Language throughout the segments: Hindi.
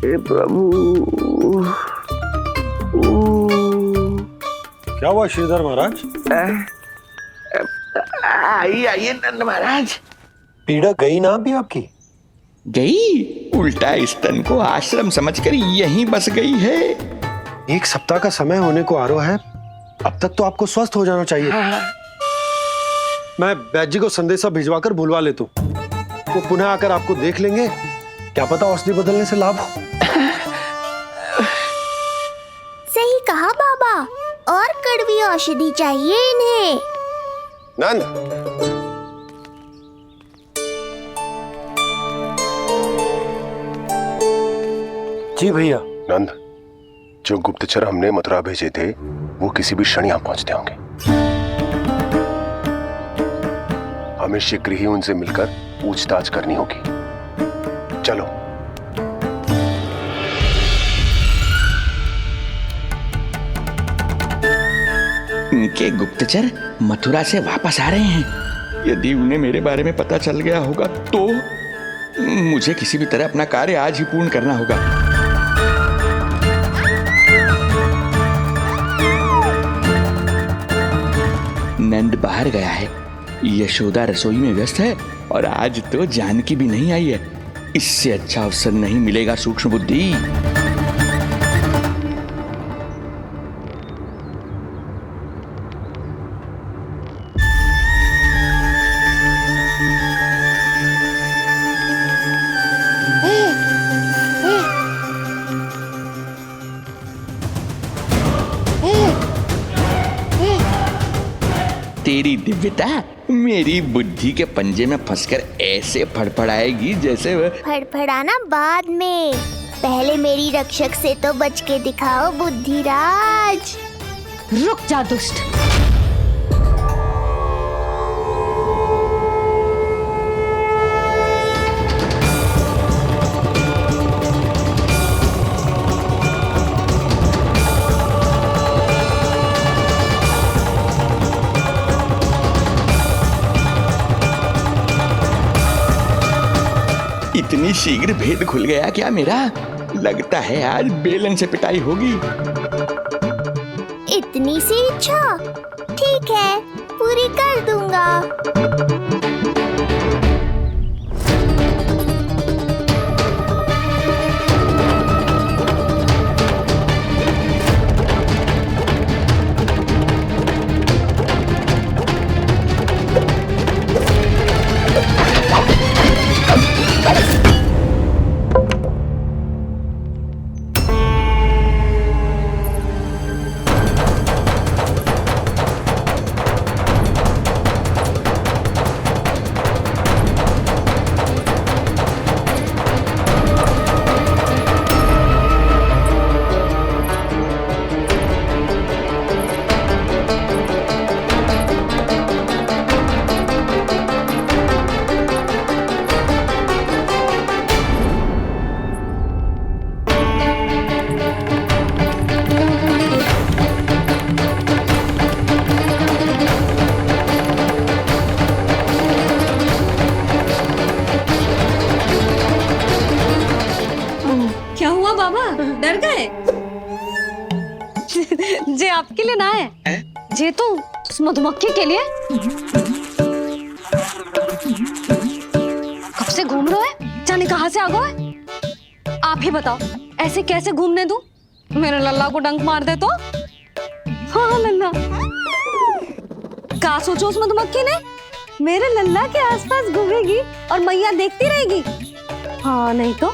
हे प्रभु। क्या हुआ श्रीधर महाराज? आइए आइए नंद महाराज। पीड़ा गई ना अभी आपकी? गई? उल्टा स्तन को आश्रम समझकर यहीं बस गई है। 1 सप्ताह का समय होने को आ रहा है, अब तक तो आपको स्वस्थ हो जाना चाहिए। मैं वैद्य जी को संदेशा भिजवाकर बुलवा लेता हूं। वो पुनः आकर आपको देख लेंगे, क्या पता औषधि बदलने से लाभ हो। सही कहा बाबा, और कड़वी औषधि चाहिए इन्हें। नंद, जी भैया। नंद, जो गुप्तचर हमने मथुरा भेजे थे वो किसी भी क्षण यहाँ पहुंचते होंगे। हमें शीघ्र ही उनसे मिलकर पूछताछ करनी होगी। चलो। उनके गुप्तचर मथुरा से वापस आ रहे हैं। यदि उन्हें मेरे बारे में पता चल गया होगा तो मुझे किसी भी तरह अपना कार्य आज ही पूर्ण करना होगा। नंद बाहर गया है, यशोदा रसोई में व्यस्त है और आज तो जानकी भी नहीं आई है। इससे अच्छा अवसर नहीं मिलेगा सूक्ष्म बुद्धि। तेरी दिव्यता मेरी बुद्धि के पंजे में फंसकर ऐसे फड़फड़ाएगी जैसे वह। फड़फड़ाना बाद में, पहले मेरी रक्षक से तो बच के दिखाओ बुद्धिराज। रुक जा दुष्ट। इतनी शीघ्र भेद खुल गया क्या मेरा? लगता है आज बेलन से पिटाई होगी। इतनी सी इच्छा? ठीक है, पूरी कर दूंगा। डर गए? जे आपके लिए ना है, जे तो उस मधुमक्खी के लिए। कब से घूम रहे हो? जाने कहाँ से आ गए? आप ही बताओ, ऐसे कैसे घूमने दूं? मेरे लल्ला को डंक मार दे तो? हाँ लल्ला, क्या सोचो उस मधुमक्खी ने? मेरे लल्ला के आसपास घूमेगी और मैया देखती रहेगी। हाँ नहीं तो?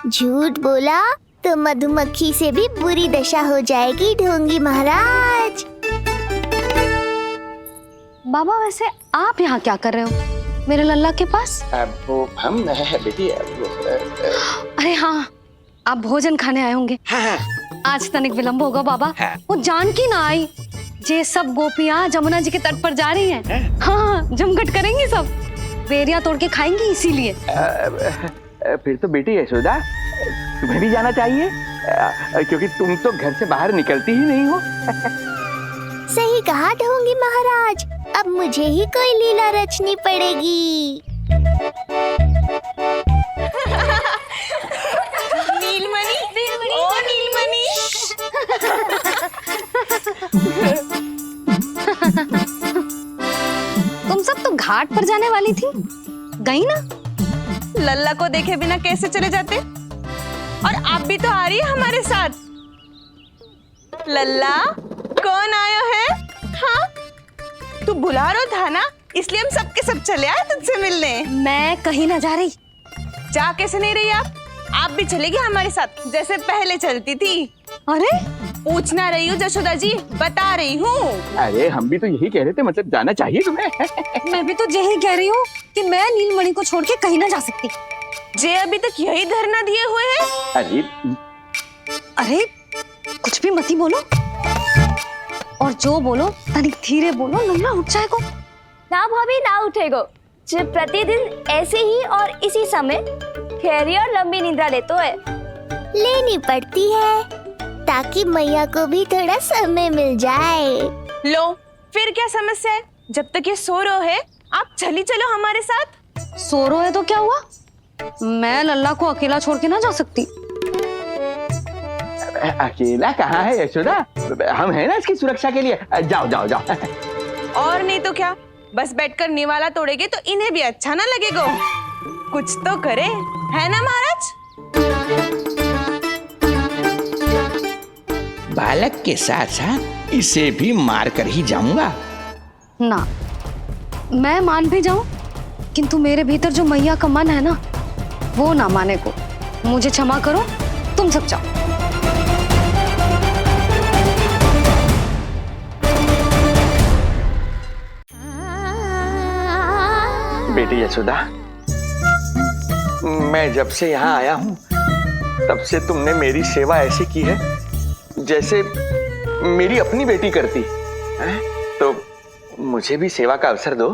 झूठ बोला तो मधुमक्खी से भी बुरी दशा हो जाएगी ढोंगी महाराज। बाबा वैसे आप यहाँ क्या कर रहे हो मेरे लल्ला के पास? वो हम बेटी। अरे हाँ, आप भोजन खाने आए होंगे। हाँ। आज तनिक विलंब होगा बाबा। हाँ। वो जानकी ना आई। जे सब गोपियाँ जमुना जी के तट पर जा रही हैं। हाँ, जमघट करेंगी सब, बेरिया तोड़ के खाएंगी इसीलिए। फिर तो बेटी यशोदा तुम्हें भी जाना चाहिए, क्योंकि तुम तो घर से बाहर निकलती ही नहीं हो। सही कहा ढोंगी महाराज, अब मुझे ही कोई लीला रचनी पड़ेगी। तुम सब तो घाट पर जाने वाली थी, गई ना? लल्ला को देखे बिना कैसे चले जाते? और आप भी तो आ रही है हमारे साथ। लल्ला, कौन आयो है? हाँ, तू बुला रहा था ना, इसलिए हम सबके सब चले आए तुझसे मिलने। मैं कहीं ना जा रही। जा कैसे नहीं रही आप भी चलेगी हमारे साथ जैसे पहले चलती थी। अरे पूछना रही हूँ जशोदा जी, बता रही हूँ। अरे हम भी तो यही कह रहे थे, मतलब जाना चाहिए तुम्हें। मैं भी तो यही कह रही हूँ कि मैं नीलमणि को छोड़ के कहीं ना जा सकती। जे अभी तक यही धरना दिए हुए हैं। अरे अरे कुछ भी मती बोलो, और जो बोलो तनिक धीरे बोलो, लल्ला उठ जाएगा। ना भाभी ना उठेगो। जो प्रतिदिन ऐसे ही और इसी समय गहरी और लंबी निद्रा लेते है। लेनी पड़ती है ताकि मैया को भी थोड़ा समय मिल जाए। लो, फिर क्या समस्या है? जब तक ये सो रहे है, आप चली चलो हमारे साथ। सो रहे है तो क्या हुआ? मैं लल्ला को अकेला छोड़ के ना जा सकती। अकेला कहाँ है यशोदा, हम हैं ना इसकी सुरक्षा के लिए। जाओ जाओ जाओ। और नहीं तो क्या, बस बैठकर निवाला तोड़ेगे तो इन्हें भी अच्छा ना लगेगा। कुछ तो करे, है ना महाराज? बालक के साथ साथ इसे भी मार कर ही जाऊंगा। ना, मैं मान भी जाऊं, किंतु मेरे भीतर जो मैया का मन है ना, वो ना माने को। मुझे क्षमा करो, तुम सब जाओ। बेटी यशोदा, मैं जब से यहाँ आया हूँ तब से तुमने मेरी सेवा ऐसी की है जैसे मेरी अपनी बेटी करती है। तो मुझे भी सेवा का अवसर दो।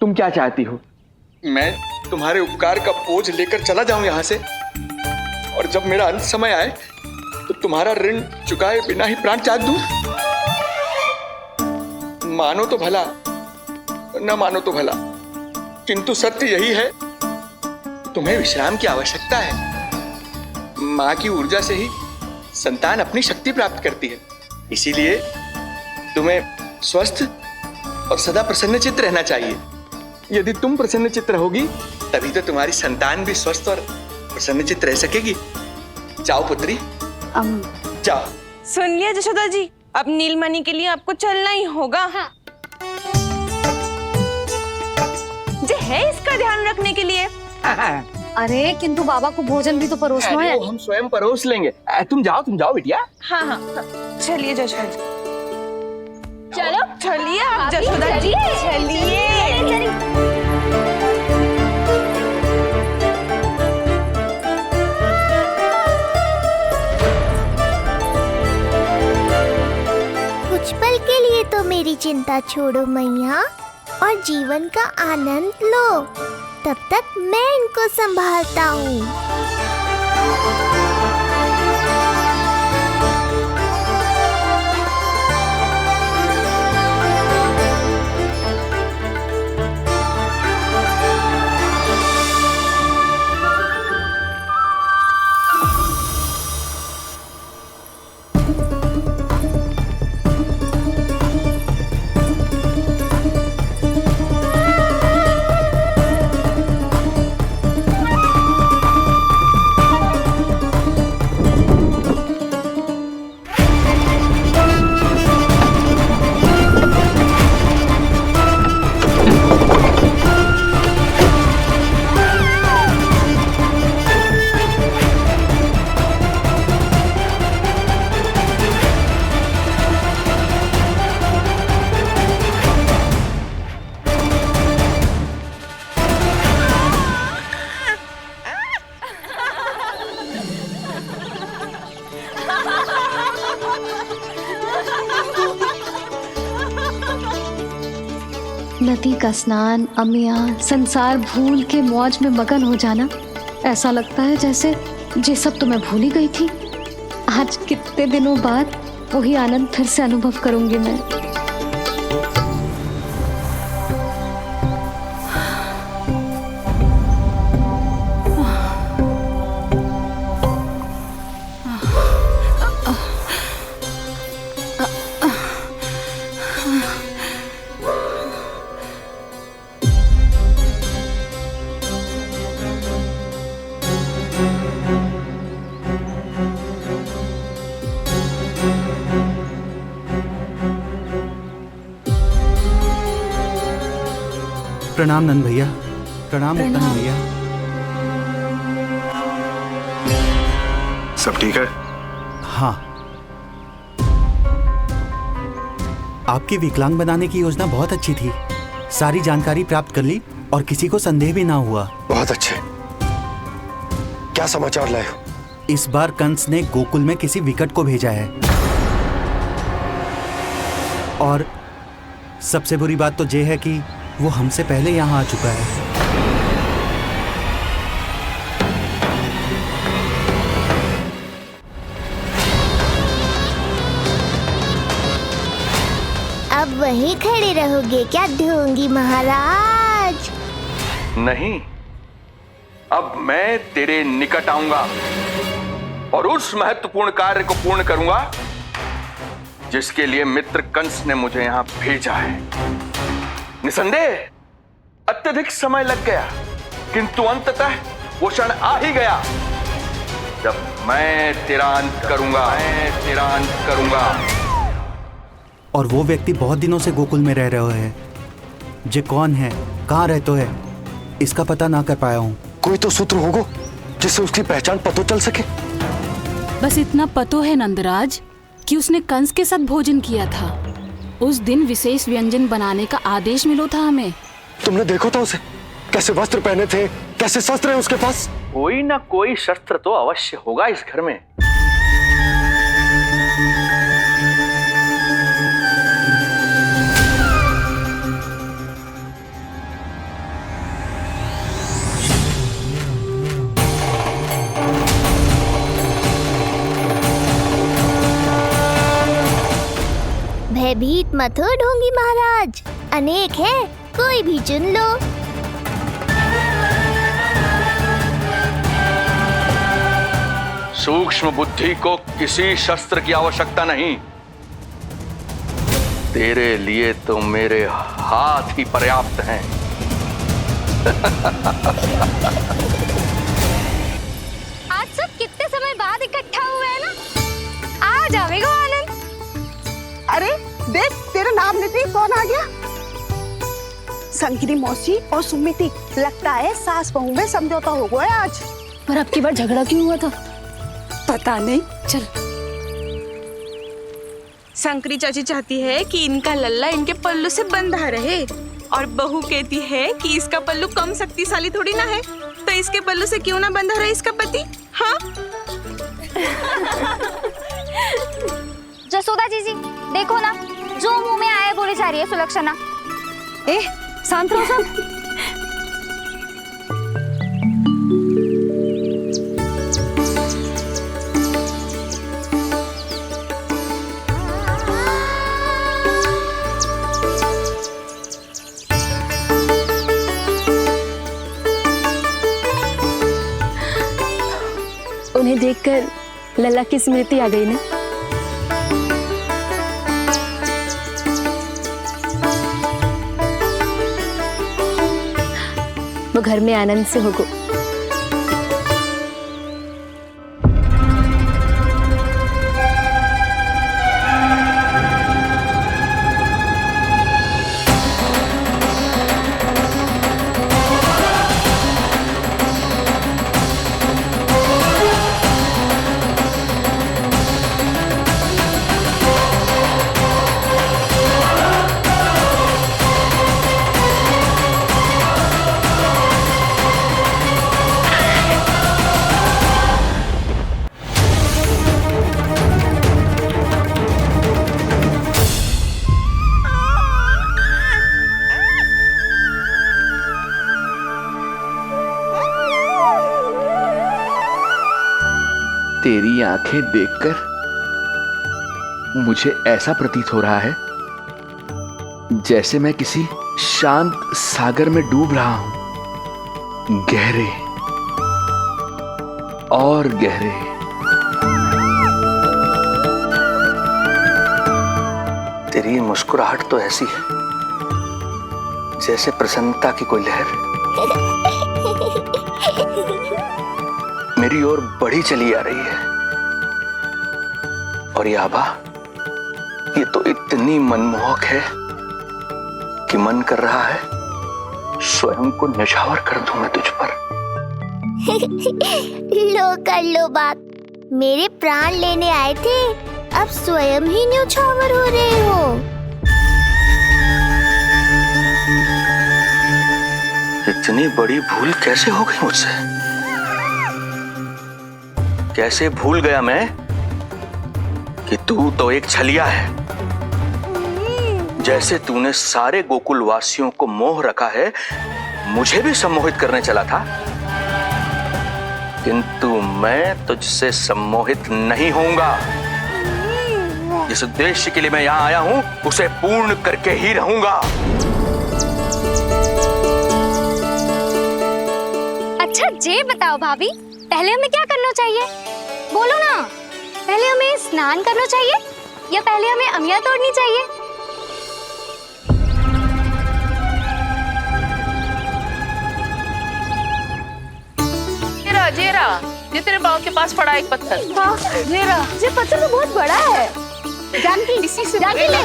तुम क्या चाहती हो? मैं तुम्हारे उपकार का बोझ लेकर चला जाऊं यहाँ से, और जब मेरा अंत समय आए तो तुम्हारा ऋण चुकाए बिना ही प्राण त्याग दूं। मानो तो भला, न मानो तो भला, किंतु सत्य यही है, तुम्हें विश्राम की आवश्यकता है। माँ की ऊर्जा से ही संतान अपनी शक्ति प्राप्त करती है। इसीलिए तुम्हें स्वस्थ और सदा प्रसन्नचित्त रहना चाहिए। यदि तुम प्रसन्नचित्त रहोगी तभी तो तुम्हारी संतान भी स्वस्थ और प्रसन्नचित्त रह सकेगी। जाओ पुत्री, जाओ। सुन लिया जशोदा जी, अब नीलमणि के लिए आपको चलना ही होगा। हाँ। जे है इसका ध्यान रखने के लिए। अरे किंतु बाबा को भोजन भी तो परोसना है। हम स्वयं परोस लेंगे। तुम जाओ बिटिया। हाँ हाँ, चलिए जशोदा जी। चलो चलिए आप जशोदा जी, चलिए। कुछ पल के लिए तो मेरी चिंता छोड़ो मैया और जीवन का आनंद लो। तब तक मैं इनको संभालता हूँ। नदी का स्नान, अमिया, संसार भूल के मौज में मगन हो जाना, ऐसा लगता है जैसे ये सब तो मैं भूल ही गई थी। आज कितने दिनों बाद वही आनंद फिर से अनुभव करूंगी मैं। प्रणाम नंद भैया। प्रणाम उत्तम भैया। सब ठीक है? हाँ, आपकी विकलांग बनाने की योजना बहुत अच्छी थी। सारी जानकारी प्राप्त कर ली और किसी को संदेह भी ना हुआ। बहुत अच्छे। क्या समाचार लाए हो? इस बार कंस ने गोकुल में किसी विकट को भेजा है। और सबसे बुरी बात तो ये है कि वो हमसे पहले यहाँ आ चुका है। अब वहीं खड़े रहोगे क्या ढोंगी महाराज? नहीं, अब मैं तेरे निकट आऊंगा और उस महत्वपूर्ण कार्य को पूर्ण करूंगा जिसके लिए मित्र कंस ने मुझे यहां भेजा है। निसंदेह अत्यधिक समय लग गया, किंतु अंततः वो क्षण आ ही गया जब मैं तेरा अंत करूंगा। और वो व्यक्ति बहुत दिनों से गोकुल में रह रहे हैं। जे कौन है, कहाँ रहते है, इसका पता ना कर पाया हूँ। कोई तो सूत्र होगा जिससे उसकी पहचान पता चल सके। बस इतना पतो है नंदराज कि उसने कंस के साथ भोजन किया था। उस दिन विशेष व्यंजन बनाने का आदेश मिलो था हमें। तुमने देखो था उसे? कैसे वस्त्र पहने थे, कैसे शस्त्र है उसके पास? कोई ना कोई शस्त्र तो अवश्य होगा इस घर में। भयभीत मत हो ढोंगी महाराज, अनेक है, कोई भी चुन लो। सूक्ष्म बुद्धि को किसी शस्त्र की आवश्यकता नहीं। तेरे लिए तो मेरे हाथ ही पर्याप्त हैं। आज सब कितने समय बाद इकट्ठा हुए हैं ना, आ जाएगा आनंद। अरे देख, तेरा नाम लेते ही कौन आ गया? संगिनी मौसी और सुमिति, लगता है सास बहू में समझौता हो गया आज। पर अब की बार झगड़ा क्यों हुआ था? पता नहीं। चल। शंकरी चाची चाहती है कि इनका लल्ला इनके पल्लू से बंधा रहे, और बहू कहती है कि इसका पल्लू कम शक्तिशाली थोड़ी ना है, तो इसके पल्लू से क्यों ना बंधा रहे इसका पति। हाँ, जसोदा जीजी देखो ना, जो मुंह में आए बोली जा रही है सुलक्षणा। ए, शांत रहो सब। उन्हें देखकर लल्ला की स्मृति आ गई ना। वो घर में आनंद से होगो। तेरी आंखें देखकर मुझे ऐसा प्रतीत हो रहा है जैसे मैं किसी शांत सागर में डूब रहा हूं, गहरे और गहरे। तेरी मुस्कुराहट तो ऐसी है जैसे प्रसन्नता की कोई लहर मेरी ओर बढ़ी चली आ रही है। और ये आभा, ये तो इतनी मनमोहक है कि मन कर रहा है स्वयं को न्यौछावर कर दूं मैं तुझ पर। लो कर लो बात, मेरे प्राण लेने आए थे, अब स्वयं ही न्यौछावर हो रहे हो। इतनी बड़ी भूल कैसे हो गई मुझसे? कैसे भूल गया मैं कि तू तो एक छलिया है। जैसे तूने सारे गोकुल वासियों को मोह रखा है, मुझे भी सम्मोहित करने चला था, किंतु मैं तुझसे सम्मोहित नहीं होऊंगा। जिस उद्देश्य के लिए मैं यहां आया हूं, उसे पूर्ण करके ही रहूंगा। अच्छा ये बताओ भाभी, पहले हमें क्या करना चाहिए? बोलो ना, पहले हमें स्नान करना चाहिए या पहले हमें अमिया तोड़नी चाहिए? जेरा, ये तेरे पाँव के पास पड़ा एक पत्थर। हाँ, ये पत्थर तो बहुत बड़ा है। जानकी, इसी से जानकी ले।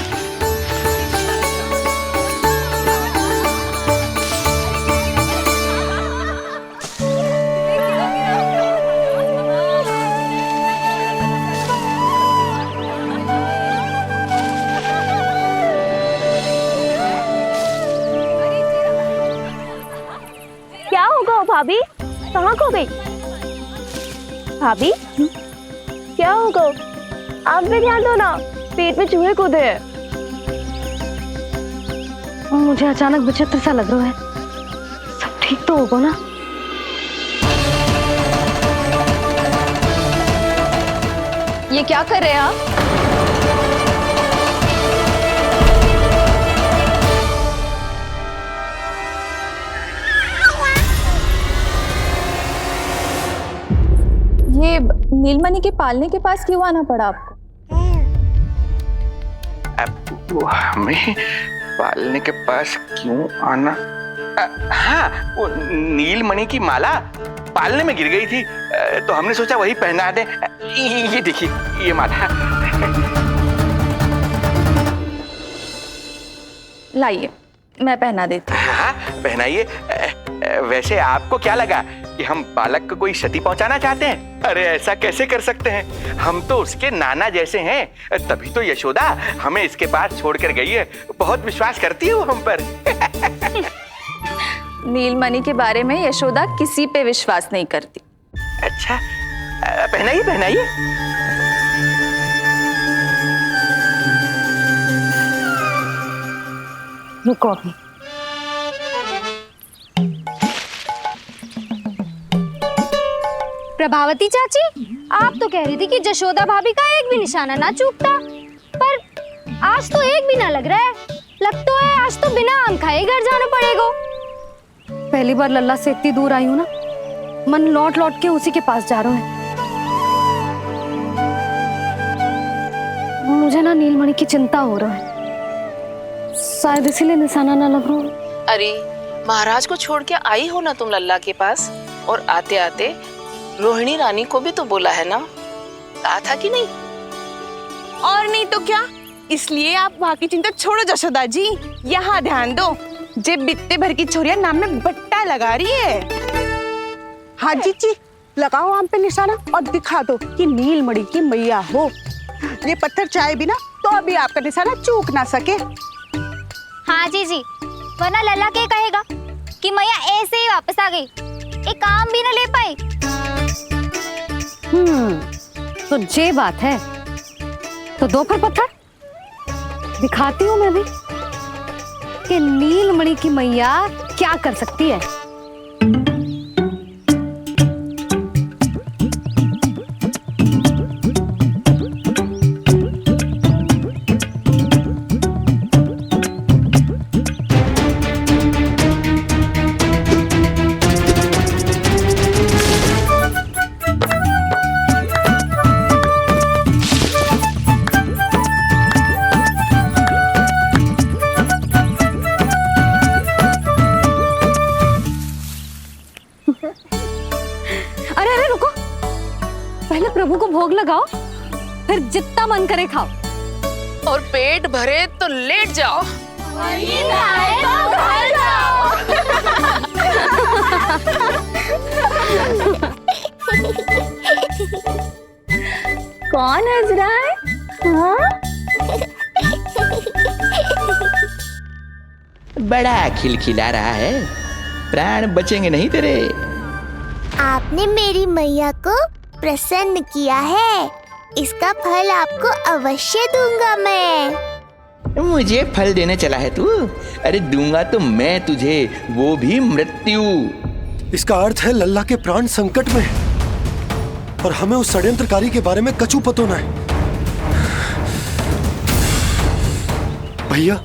क्या होगा भाभी? कहाँ खो गई भाभी? क्या होगा? आप भी ध्यान दो ना, पेट में चूहे कूदे हैं। मुझे अचानक विचित्र सा लग रहा है। सब ठीक तो होगा ना? ये क्या कर रहे हैं आप? ये नीलमणि के पालने के पास क्यों आना पड़ा आपको? अब वो हमें पालने के पास क्यों आना? हाँ, वो नीलमणि की माला पालने में गिर गई थी, तो हमने सोचा वही पहना दे। ये देखिए, ये माला। लाइए, मैं पहना देती हूँ। हाँ, पहनाइए। वैसे आपको क्या लगा कि हम बालक को कोई क्षति पहुंचाना चाहते हैं? अरे ऐसा कैसे कर सकते हैं? हम तो उसके नाना जैसे हैं, तभी तो यशोदा हमें इसके पास छोड़कर गई है। बहुत विश्वास करती है वो हम पर। नीलमणि के बारे में यशोदा किसी पे विश्वास नहीं करती। अच्छा, पहनाइए पहनाइए। रुको अभी। प्रभावती चाची, आप तो कह रही थी कि जशोदा भाभी का एक भी निशाना ना चूकता, पर आज तो एक भी ना लग रहा है। लग तो है आज तो बिना आम खाए घर जाना पड़ेगा। पहली बार लल्ला से इतनी दूर आई हूं ना, मन लौट लौट के उसी के पास जा रहा है। मुझे ना नीलमणि की चिंता हो रहा है, शायद इसीलिए निशाना ना लग रहा। अरे महाराज को छोड़ के आई हो ना तुम लल्ला के पास, और आते आते रोहिणी रानी को भी तो बोला है ना, कहा था कि नहीं? और नहीं तो क्या, इसलिए आप वहाँ की चिंता छोड़ो जशोदा जी, यहाँ ध्यान दो। जे बित्ते भर की छोरिया नाम में बट्टा लगा रही है। हाँ जीजी, लगाओ आम पे निशाना और दिखा दो कि नीलमणि की मैया हो। ये पत्थर चाहे भी ना तो अभी आपका निशाना चूक ना सके। हाँ जीजी, वरना लल्ला क्या कहेगा कि मैया ऐसे ही वापस आ गई, एक काम भी ना ले पाई। तो ये बात है, तो दो फिर पत्थर दिखाती हूँ मैं भी कि नीलमणि की मैया क्या कर सकती है। अरे रुको, पहले प्रभु को भोग लगाओ, फिर जितना मन करे खाओ, और पेट भरे तो लेट जाओ। और ये खाए तो घर जाओ। बड़ा खिलखिला रहा है, प्राण बचेंगे नहीं तेरे। आपने मेरी मैया को प्रसन्न किया है, इसका फल आपको अवश्य दूंगा मैं। मुझे फल देने चला है तू? अरे दूंगा तो मैं तुझे, वो भी मृत्यु। इसका अर्थ है लल्ला के प्राण संकट में हैं और हमें उस षड्यंत्रकारी के बारे में कचू पतोना है। भैया,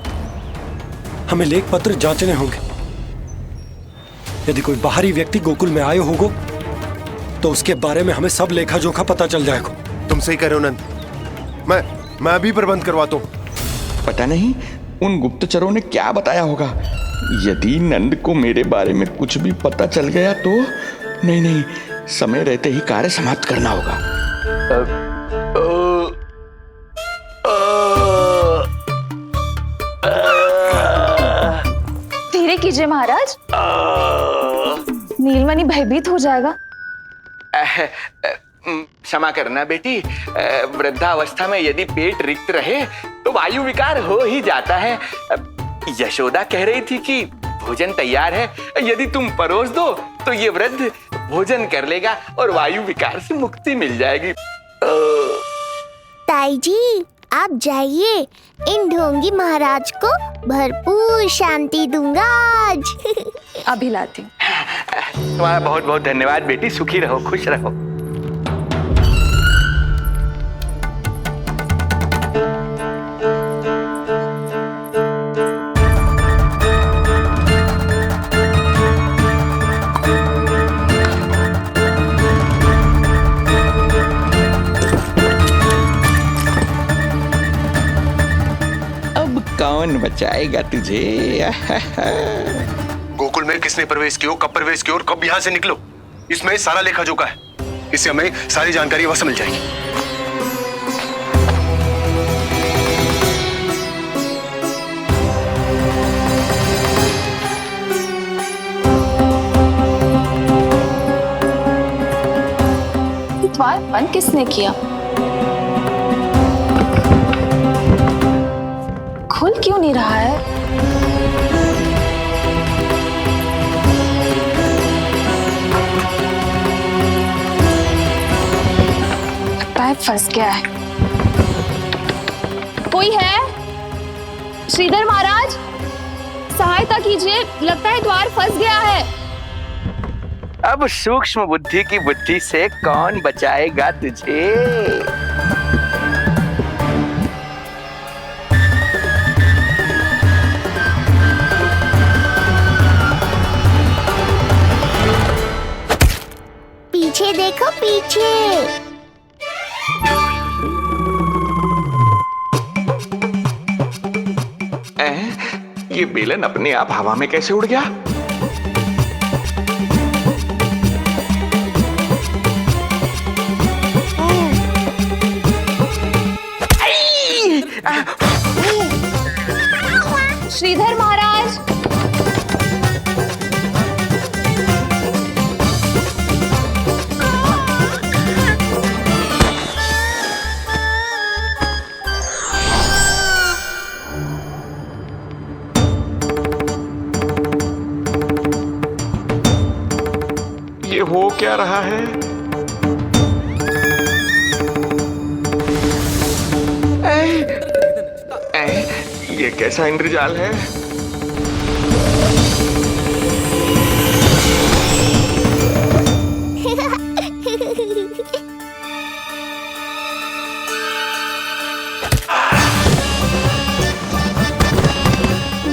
हमें लेख पत्र जांचने होंगे। यदि कोई बाहरी व्यक्ति गोकुल में आए होगो तो उसके बारे में हमें सब लेखा जोखा पता चल जाएगा। तुम सही कह रहे हो नंद, मैं अभी प्रबंध करवाता हूँ। पता नहीं उन गुप्तचरों ने क्या बताया होगा। यदि नंद को मेरे बारे में कुछ भी पता चल गया तो नहीं, समय रहते ही कार्य समाप्त करना होगा। धीरे कीजिए महाराज, नीलमणि भयभीत हो जाएगा। क्षमा करना बेटी, वृद्धावस्था में यदि पेट रिक्त रहे तो वायु विकार हो ही जाता है। यशोदा कह रही थी कि भोजन तैयार है, यदि तुम परोस दो तो ये वृद्ध भोजन कर लेगा और वायु विकार से मुक्ति मिल जाएगी। ताई जी, आप जाइए, इन ढोंगी महाराज को भरपूर शांति दूंगा आज। अभी लाती हूँ। तुम्हारा बहुत बहुत धन्यवाद बेटी, सुखी रहो, खुश रहो। कौन बचाएगा तुझे? गोकुल में किसने प्रवेश किया, कब प्रवेश किया और कब यहाँ से निकलो, इसमें सारा लेखा जोखा है। इससे हमें सारी जानकारी वहां से मिल जाएगी। द्वार बंद किसने किया? खुल क्यों नहीं रहा है? लगता है फंस गया है। कोई है? श्रीधर महाराज, सहायता कीजिए, लगता है द्वार फंस गया है। अब सूक्ष्म बुद्धि की बुद्धि से कौन बचाएगा तुझे? पीछे देखो, पीछे। ये बेलन अपने आप हवा में कैसे उड़ गया? श्रीधर महाराज, ये हो क्या रहा है? ये कैसा इंद्रजाल है?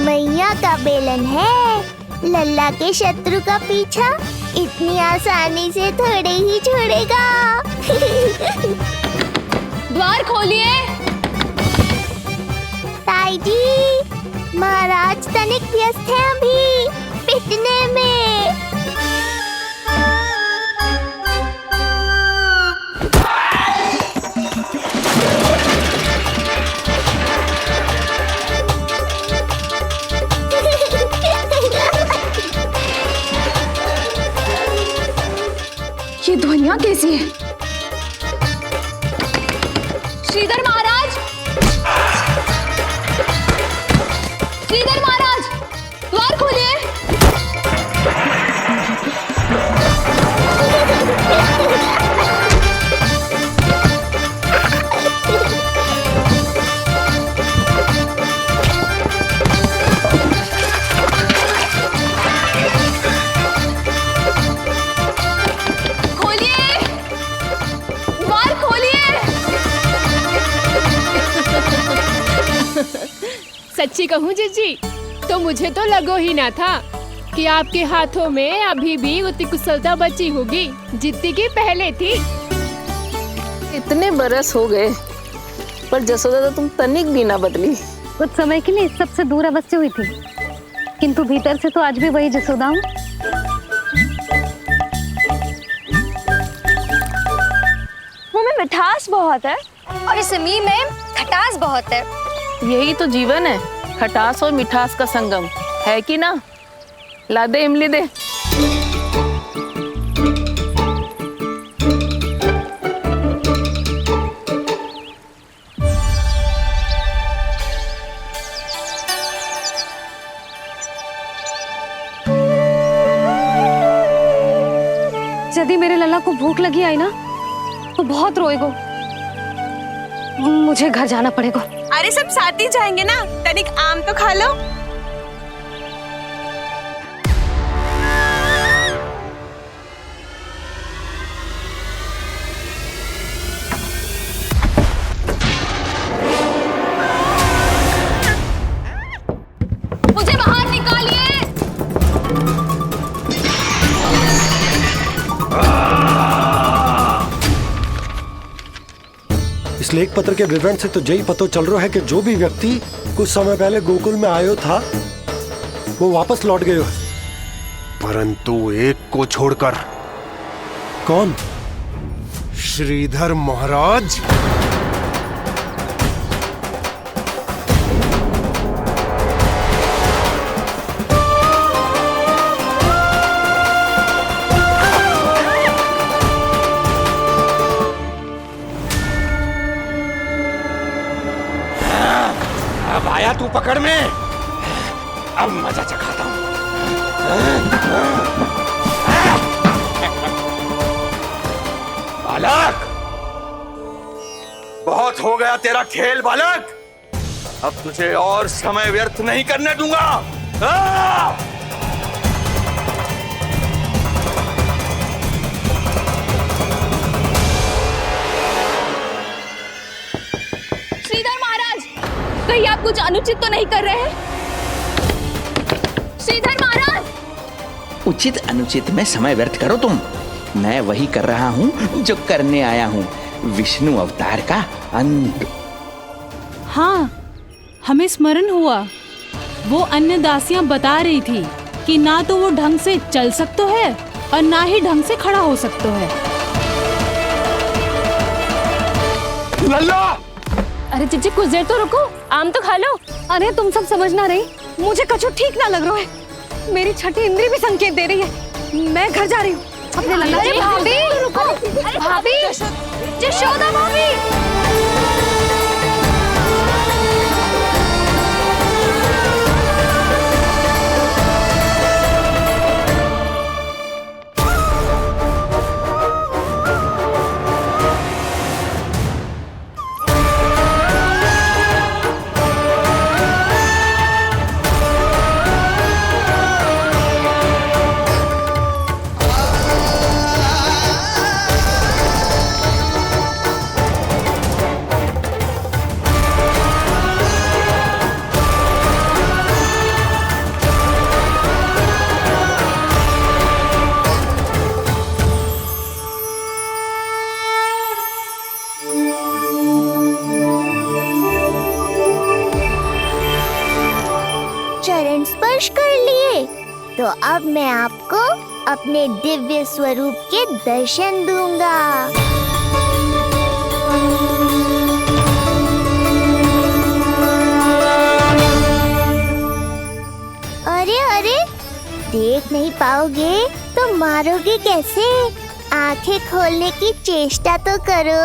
मैया का बेलन है, लल्ला के शत्रु का पीछा इतनी आसानी से थोड़े ही छोड़ेगा। द्वार खोलिए। ताई जी, महाराज तनिक व्यस्त हैं अभी पिटने में। ये ध्वनियां कैसी है? श्रीधर महाराज, श्रीधर महाराज, सच्ची कहूँ जीजी तो मुझे तो लगो ही ना था कि आपके हाथों में अभी भी उतनी कुशलता बची होगी जितनी की पहले थी। इतने बरस हो गए पर जसोदा तो तुम तनिक भी ना बदली। कुछ समय के लिए सबसे दूर अवश्य हुई थी, किंतु भीतर से तो आज भी वही जसोदा हूँ। मुंह में मिठास बहुत है और इस मी में खटास बहुत है। यही तो जीवन है, खटास और मिठास का संगम है कि ना। ला दे इमली दे। यदि मेरे लल्ला को भूख लगी आई ना तो बहुत रोएगो। मुझे घर जाना पड़ेगा। अरे सब साथ ही जाएंगे ना, तनिक आम तो खा लो। मुझे बाहर निकालिए। इस लेख पत्र के विवरण से तो यही पता चल रहा है कि जो भी व्यक्ति कुछ समय पहले गोकुल में आयो था वो वापस लौट गयो है, परंतु एक को छोड़कर। कौन? श्रीधर महाराज। अब आया तू पकड़ में, अब मजा चखाता हूं। बालक, बहुत हो गया तेरा खेल बालक, अब तुझे और समय व्यर्थ नहीं करने दूंगा। श्रीधर महाराज, कहीं आप कुछ अनुचित तो नहीं कर रहे हैं? श्रीधर महाराज! उचित अनुचित में समय व्यर्थ करो तुम, मैं वही कर रहा हूँ जो करने आया हूँ, विष्णु अवतार का अंत। हाँ, हमें स्मरण हुआ। वो अन्य दासियां बता रही थी कि ना तो वो ढंग से चल सकते है और ना ही ढंग से खड़ा हो सकते है। लल्ला! अरे जीजी कुछ देर तो रुको, आम तो खा लो। अरे तुम सब समझ ना रही, मुझे कछु ठीक ना लग रहा है। मेरी छठी इंद्री भी संकेत दे रही है। मैं घर जा रही हूँ अपने लल्ला। अरे भाभी रुको, भाभी, जशोदा भाभी। चरण स्पर्श कर लिए तो अब मैं आपको अपने दिव्य स्वरूप के दर्शन दूंगा। अरे अरे, देख नहीं पाओगे तो मारोगे कैसे? आंखें खोलने की चेष्टा तो करो।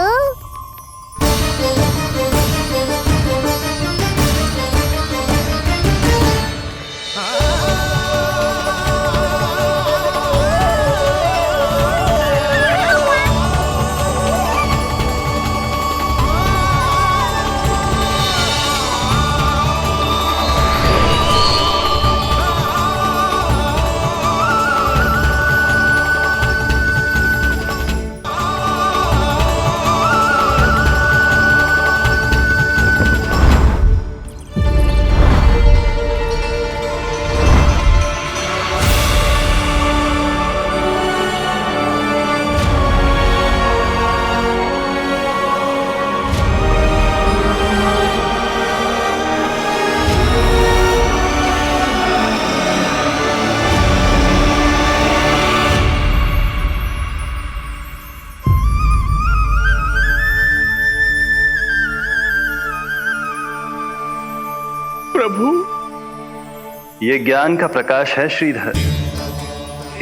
ये ज्ञान का प्रकाश है श्रीधर,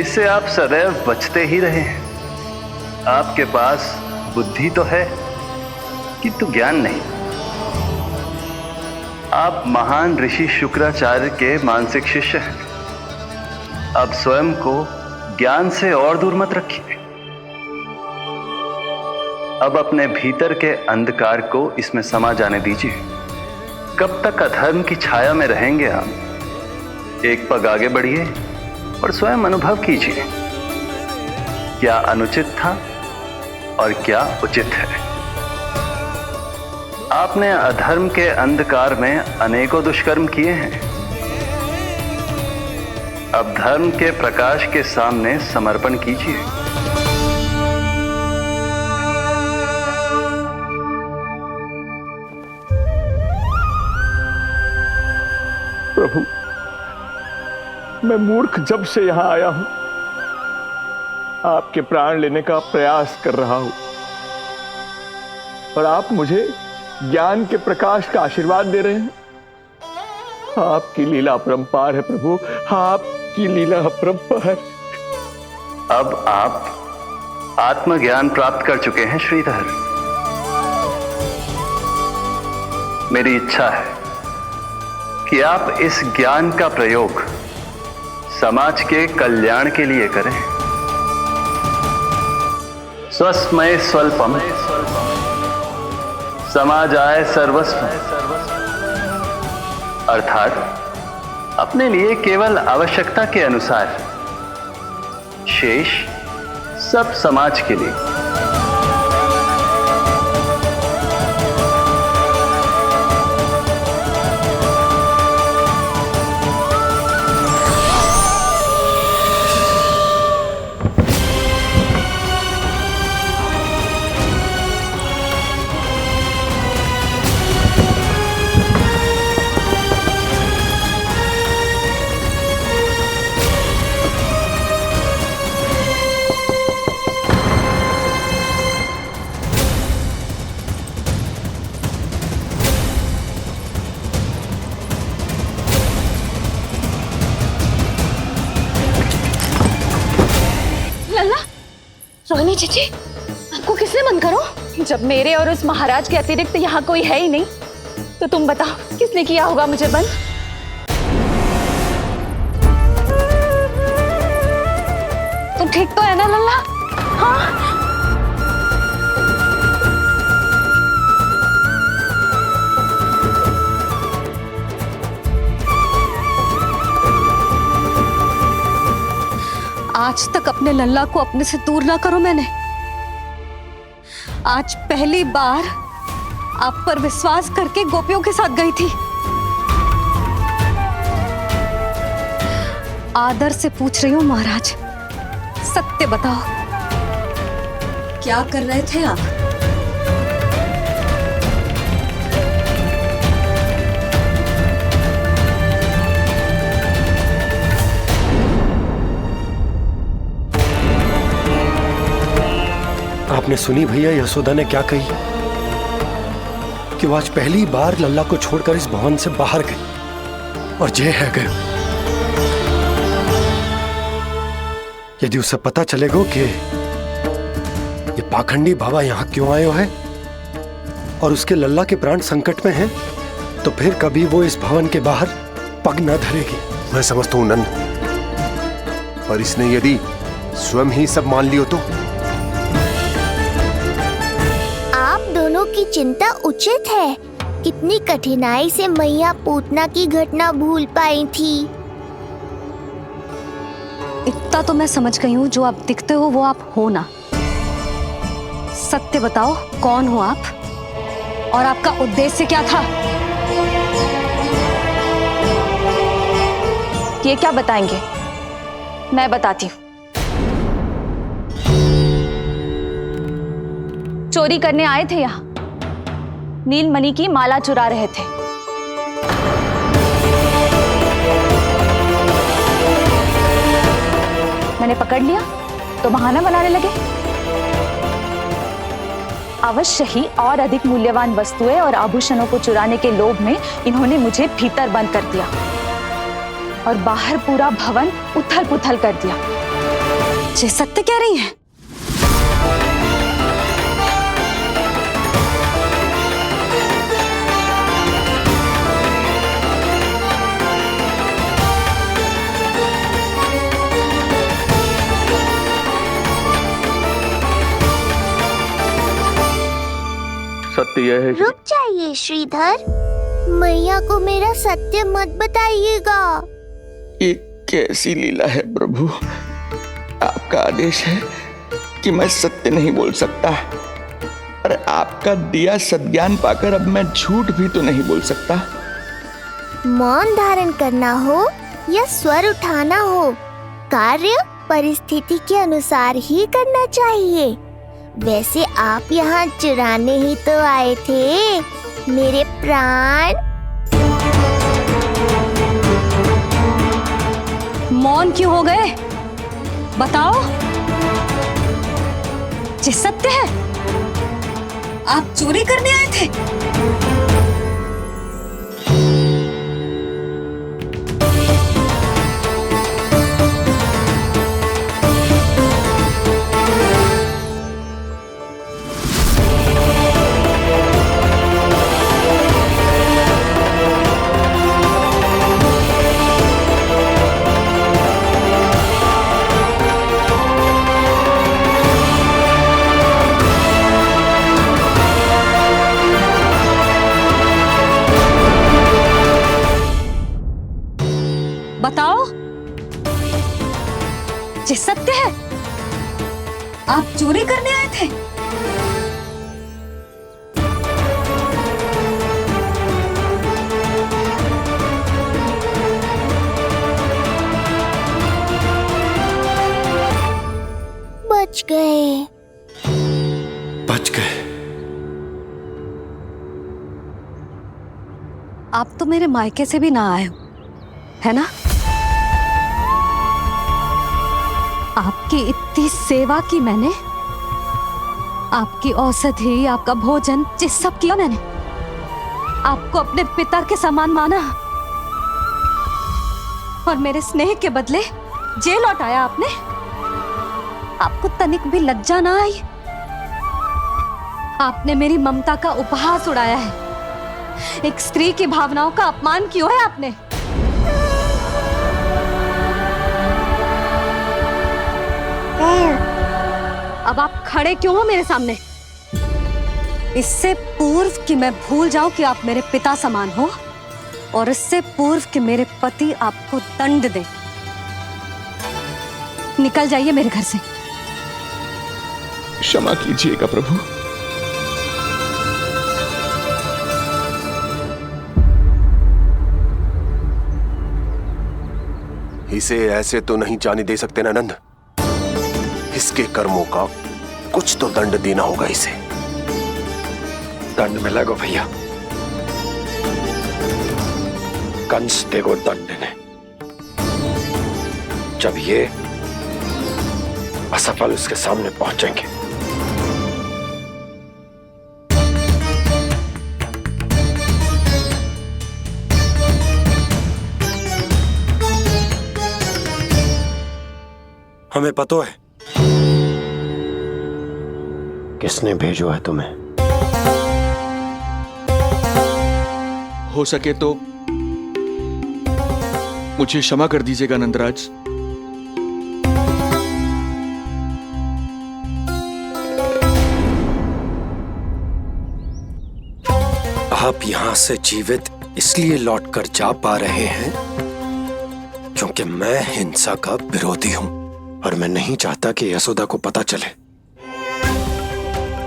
इससे आप सदैव बचते ही रहे हैं। आपके पास बुद्धि तो है किंतु ज्ञान नहीं। आप महान ऋषि शुक्राचार्य के मानसिक शिष्य हैं। अब स्वयं को ज्ञान से और दूर मत रखिए। अब अपने भीतर के अंधकार को इसमें समा जाने दीजिए। कब तक अधर्म की छाया में रहेंगे आप? एक पग आगे बढ़िए और स्वयं अनुभव कीजिए क्या अनुचित था और क्या उचित है। आपने अधर्म के अंधकार में अनेकों दुष्कर्म किए हैं। अब धर्म के प्रकाश के सामने समर्पण कीजिए। प्रभु, मैं मूर्ख जब से यहां आया हूं, आपके प्राण लेने का प्रयास कर रहा हूं, और आप मुझे ज्ञान के प्रकाश का आशीर्वाद दे रहे हैं। आपकी लीला अपरंपार है प्रभु, आपकी लीला अपरंपार। अब आप आत्मज्ञान प्राप्त कर चुके हैं श्रीधर। मेरी इच्छा है कि आप इस ज्ञान का प्रयोग समाज के कल्याण के लिए करें। स्वस्मय स्वल्पम समाजाय सर्वस्व, अर्थात अपने लिए केवल आवश्यकता के अनुसार, शेष सब समाज के लिए। रोहिणी जीजी, आपको किसने बंद करो? जब मेरे और उस महाराज के अतिरिक्त यहाँ कोई है ही नहीं, तो तुम बताओ किसने किया होगा मुझे बंद? तुम ठीक तो है ना लल्ला? हाँ? आज तक अपने लल्ला को अपने से दूर ना करो मैंने। आज पहली बार आप पर विश्वास करके गोपियों के साथ गई थी। आदर से पूछ रही हूँ महाराज, सत्य बताओ, क्या कर रहे थे आप? आपने सुनी भैया यशोदा ने क्या कही कि वो आज पहली बार लल्ला को छोड़कर इस भवन से बाहर गई और जय है गए। यदि उसे पता चलेगा कि ये पाखंडी बाबा यहां क्यों आए हैं और उसके लल्ला के प्राण संकट में हैं, तो फिर कभी वो इस भवन के बाहर पग न धरेगी। मैं समझता हूं नंद, पर इसने यदि स्वयं ही सब मान लियो तो? दोनों की चिंता उचित है। कितनी कठिनाई से मैया पूतना की घटना भूल पाई थी। इतना तो मैं समझ गई हूँ, जो आप दिखते हो वो आप हो ना। सत्य बताओ, कौन हो आप और आपका उद्देश्य क्या था? ये क्या बताएंगे? मैं बताती हूँ। चोरी करने आए थे यहाँ, नीलमणि की माला चुरा रहे थे। मैंने पकड़ लिया तो बहाना बनाने लगे। अवश्य ही और अधिक मूल्यवान वस्तुएं और आभूषणों को चुराने के लोभ में इन्होंने मुझे भीतर बंद कर दिया। और बाहर पूरा भवन उथल पुथल कर दिया। ये सत्य कह रही हैं? सत्य यह है रुक जाइए श्रीधर, मैया को मेरा सत्य मत बताइएगा। ये कैसी लीला है प्रभु, आपका आदेश है कि मैं सत्य नहीं बोल सकता, पर आपका दिया सद्ज्ञान पाकर अब मैं झूठ भी तो नहीं बोल सकता। मौन धारण करना हो या स्वर उठाना हो, कार्य परिस्थिति के अनुसार ही करना चाहिए। वैसे आप यहाँ चुराने ही तो आए थे मेरे प्राण। मौन क्यों हो गए? बताओ, ये सत्य है? आप चोरी करने आए थे? बताओ, ये सत्य है? आप चोरी करने आए थे? बच गए। बच गए। आप तो मेरे मायके से भी ना आए हो, है ना? आपकी इतनी सेवा की मैंने, आपकी औषधि, आपका भोजन, ये सब किया मैंने। आपको अपने पिता के समान माना और मेरे स्नेह के बदले जेल लौटाया आपने। आपको तनिक भी लज्जा ना आई? आपने मेरी ममता का उपहास उड़ाया है। एक स्त्री की भावनाओं का अपमान किया है आपने। अब आप खड़े क्यों हो मेरे सामने? इससे पूर्व कि मैं भूल जाऊं कि आप मेरे पिता समान हो, और इससे पूर्व कि मेरे पति आपको दंड दे, निकल जाइए मेरे घर से। क्षमा कीजिएगा प्रभु। इसे ऐसे तो नहीं जाने दे सकते ना नंद। इसके कर्मों का कुछ तो दंड देना होगा इसे। दंड मिलेगा भैया, कंस देगो दंड ने। जब ये असफल उसके सामने पहुंचेंगे। हमें पता है किसने भेजो है तुम्हें। हो सके तो मुझे क्षमा कर दीजिएगा नंदराज। आप यहां से जीवित इसलिए लौटकर जा पा रहे हैं क्योंकि मैं हिंसा का विरोधी हूं, और मैं नहीं चाहता कि यशोदा को पता चले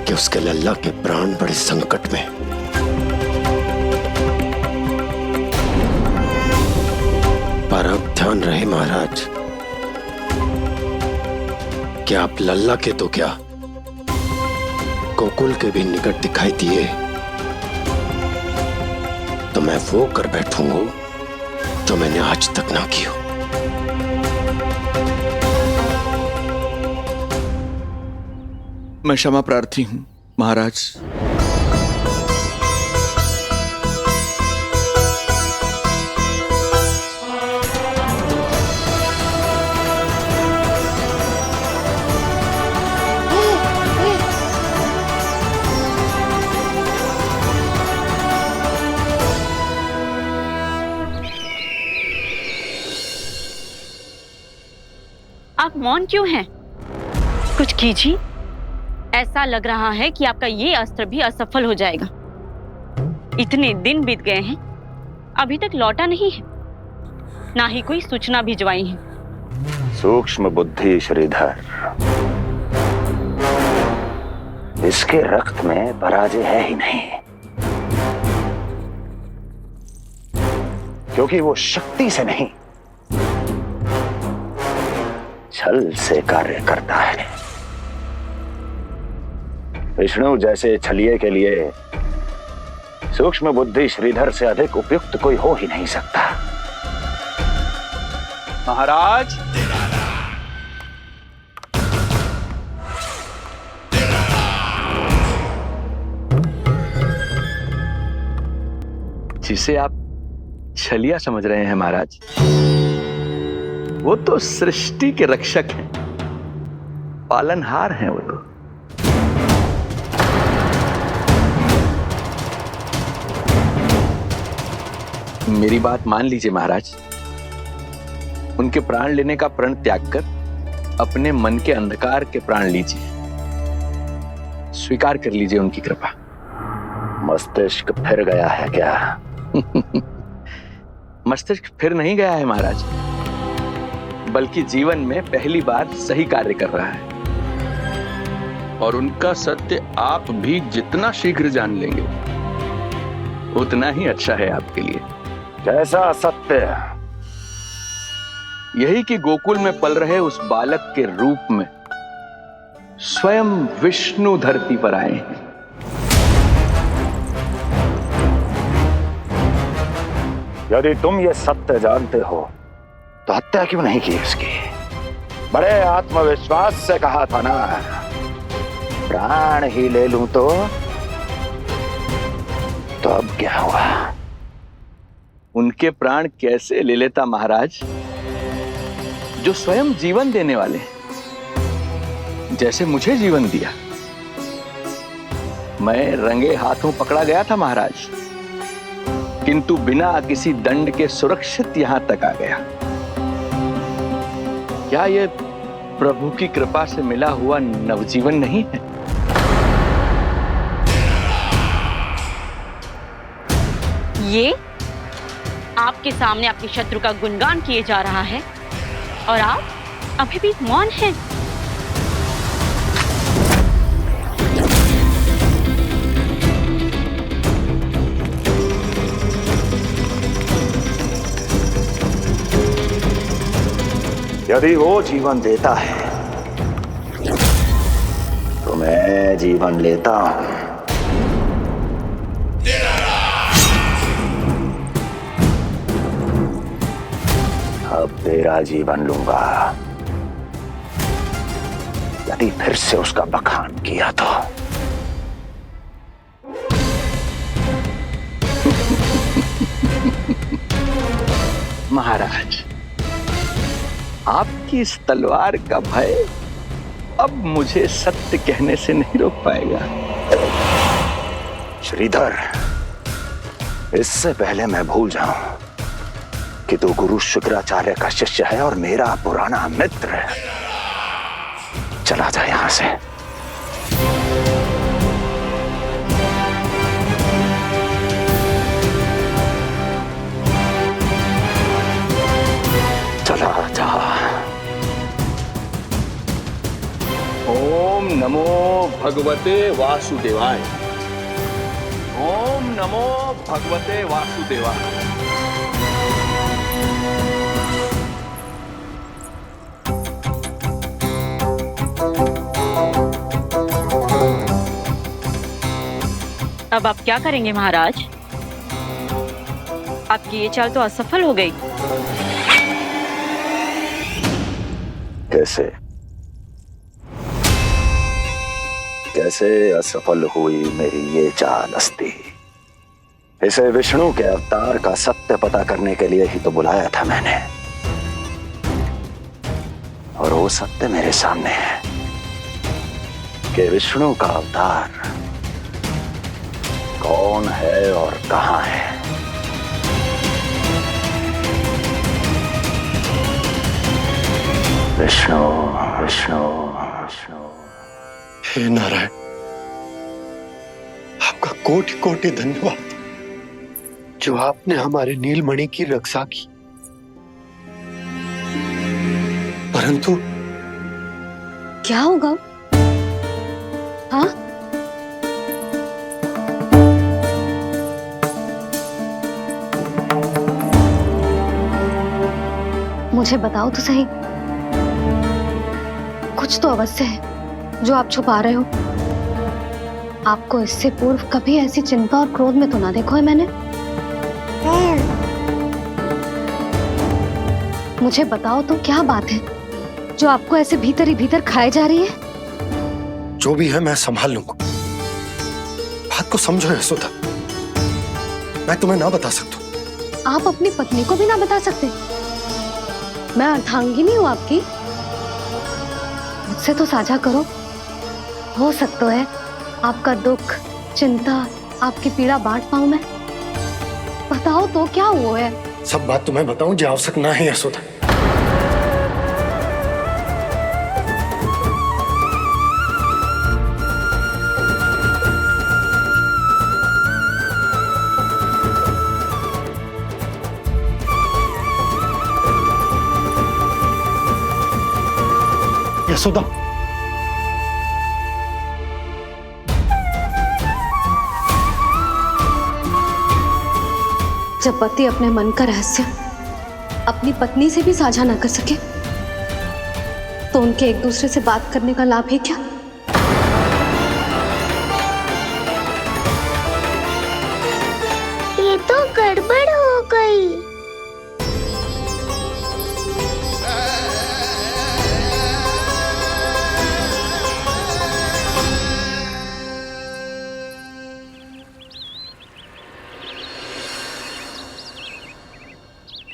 कि उसके लल्ला के प्राण बड़े संकट में। पर अब ध्यान रहे महाराज कि आप लल्ला के तो क्या, गोकुल के भी निकट दिखाई दिए तो मैं वो कर बैठूंगा जो मैंने आज तक ना की हो। मैं क्षमा प्रार्थी हूं महाराज। मौन क्यों हैं? कुछ कीजिए। ऐसा लग रहा है कि आपका ये अस्त्र भी असफल हो जाएगा। इतने दिन बीत गए हैं, अभी तक लौटा नहीं है, ना ही कोई सूचना भिजवाई है। सूक्ष्म बुद्धि श्रीधर, इसके रक्त में पराजय है ही नहीं, क्योंकि वो शक्ति से नहीं छल से कार्य करता है। विष्णु जैसे छलिए के लिए सूक्ष्म बुद्धि श्रीधर से अधिक उपयुक्त कोई हो ही नहीं सकता। महाराज, जिसे आप छलिया समझ रहे हैं महाराज, वो तो सृष्टि के रक्षक हैं, पालनहार हैं वो तो। मेरी बात मान लीजिए महाराज, उनके प्राण लेने का प्रण त्याग कर अपने मन के अंधकार के प्राण लीजिए, स्वीकार कर लीजिए उनकी कृपा। मस्तिष्क फिर गया है क्या? मस्तिष्क फिर नहीं गया है महाराज, बल्कि जीवन में पहली बार सही कार्य कर रहा है। और उनका सत्य आप भी जितना शीघ्र जान लेंगे उतना ही अच्छा है आपके लिए। कैसा सत्य? यही कि गोकुल में पल रहे उस बालक के रूप में स्वयं विष्णु धरती पर आए हैं। यदि तुम ये सत्य जानते हो तो हत्या क्यों नहीं की उसकी? बड़े आत्मविश्वास से कहा था ना, प्राण ही ले लूं तो अब क्या हुआ? उनके प्राण कैसे ले लेता महाराज, जो स्वयं जीवन देने वाले, जैसे मुझे जीवन दिया। मैं रंगे हाथों पकड़ा गया था महाराज, किंतु बिना किसी दंड के सुरक्षित यहां तक आ गया। क्या यह प्रभु की कृपा से मिला हुआ नवजीवन नहीं है? ये आपके सामने आपके शत्रु का गुणगान किए जा रहा है और आप अभी भी मौन हैं। यदि वो जीवन देता है तो मैं जीवन लेता हूं। अब तेरा जीवन लूंगा यदि फिर से उसका बखान किया तो। महाराज, आपकी इस तलवार का भय अब मुझे सत्य कहने से नहीं रोक पाएगा। श्रीधर, इससे पहले मैं भूल जाऊं कि तू गुरु शुक्राचार्य का शिष्य है और मेरा पुराना मित्र है, चला जा यहां से। चला जा। ओम नमो भगवते वासुदेवाय। ओम नमो भगवते वासुदेवाय। अब आप क्या करेंगे महाराज? आपकी ये चाल तो असफल हो गई। कैसे कैसे असफल हुई मेरी ये चाल अस्ति? इसे विष्णु के अवतार का सत्य पता करने के लिए ही तो बुलाया था मैंने, और वो सत्य मेरे सामने है कि विष्णु का अवतार कौन है और कहां है। विष्णु विष्णु विष्णु। हे नारायण, आपका कोटि कोटि धन्यवाद जो आपने हमारे नीलमणि की रक्षा की। परंतु क्या होगा? हाँ, मुझे बताओ तो सही, कुछ तो अवश्य है जो आप छुपा रहे हो। आपको इससे पूर्व कभी ऐसी चिंता और क्रोध में तो ना देखो है मैंने। मुझे बताओ तो क्या बात है जो आपको ऐसे भीतर ही भीतर खाए जा रही है? जो भी है मैं संभाल लूंगा। बात को समझो यशोदा, मैं तुम्हें ना बता सकता। आप अपनी पत्नी को भी ना बता सकते? मैं अर्धांगिनी हूँ आपकी, मुझसे तो साझा करो। हो सकता है आपका दुख, चिंता, आपकी पीड़ा बांट पाऊं मैं। बताओ तो क्या हुआ है? सब बात तुम्हें बताऊं जो आवश्यक ना है यशोदा। यशोदा, जब पति अपने मन का रहस्य अपनी पत्नी से भी साझा न कर सके तो उनके एक दूसरे से बात करने का लाभ है क्या? ये तो गड़बड़ हो गई।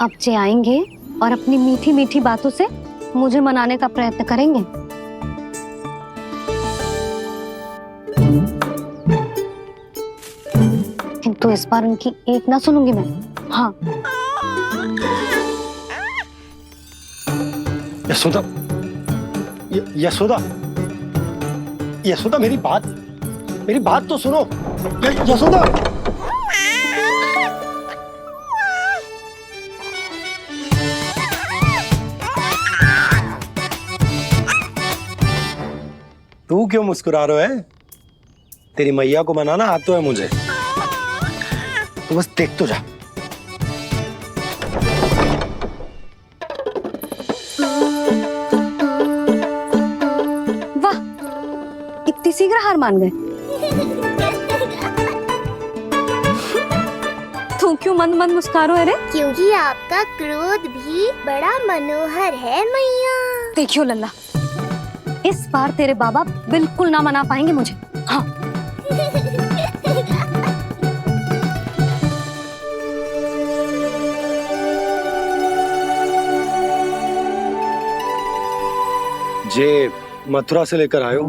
अब जे आएंगे और अपनी मीठी मीठी बातों से मुझे मनाने का प्रयत्न करेंगे। किंतु इस बार उनकी एक ना सुनूंगी मैं। हाँ, यशोदा, यशोदा, यशोदा, मेरी बात तो सुनो। यशोदा, तू क्यों मुस्कुरा रहा है? तेरी मैया को मनाना आता है मुझे। तू बस देख तो जा। वाह, इतनी शीघ्र हार मान गए। तू क्यों मंद मंद मुस्कुरा रहे? क्योंकि आपका क्रोध भी बड़ा मनोहर है मैया। देखियो लल्ला, इस बार तेरे बाबा बिल्कुल ना मना पाएंगे मुझे। हाँ। जे मथुरा से लेकर आयो,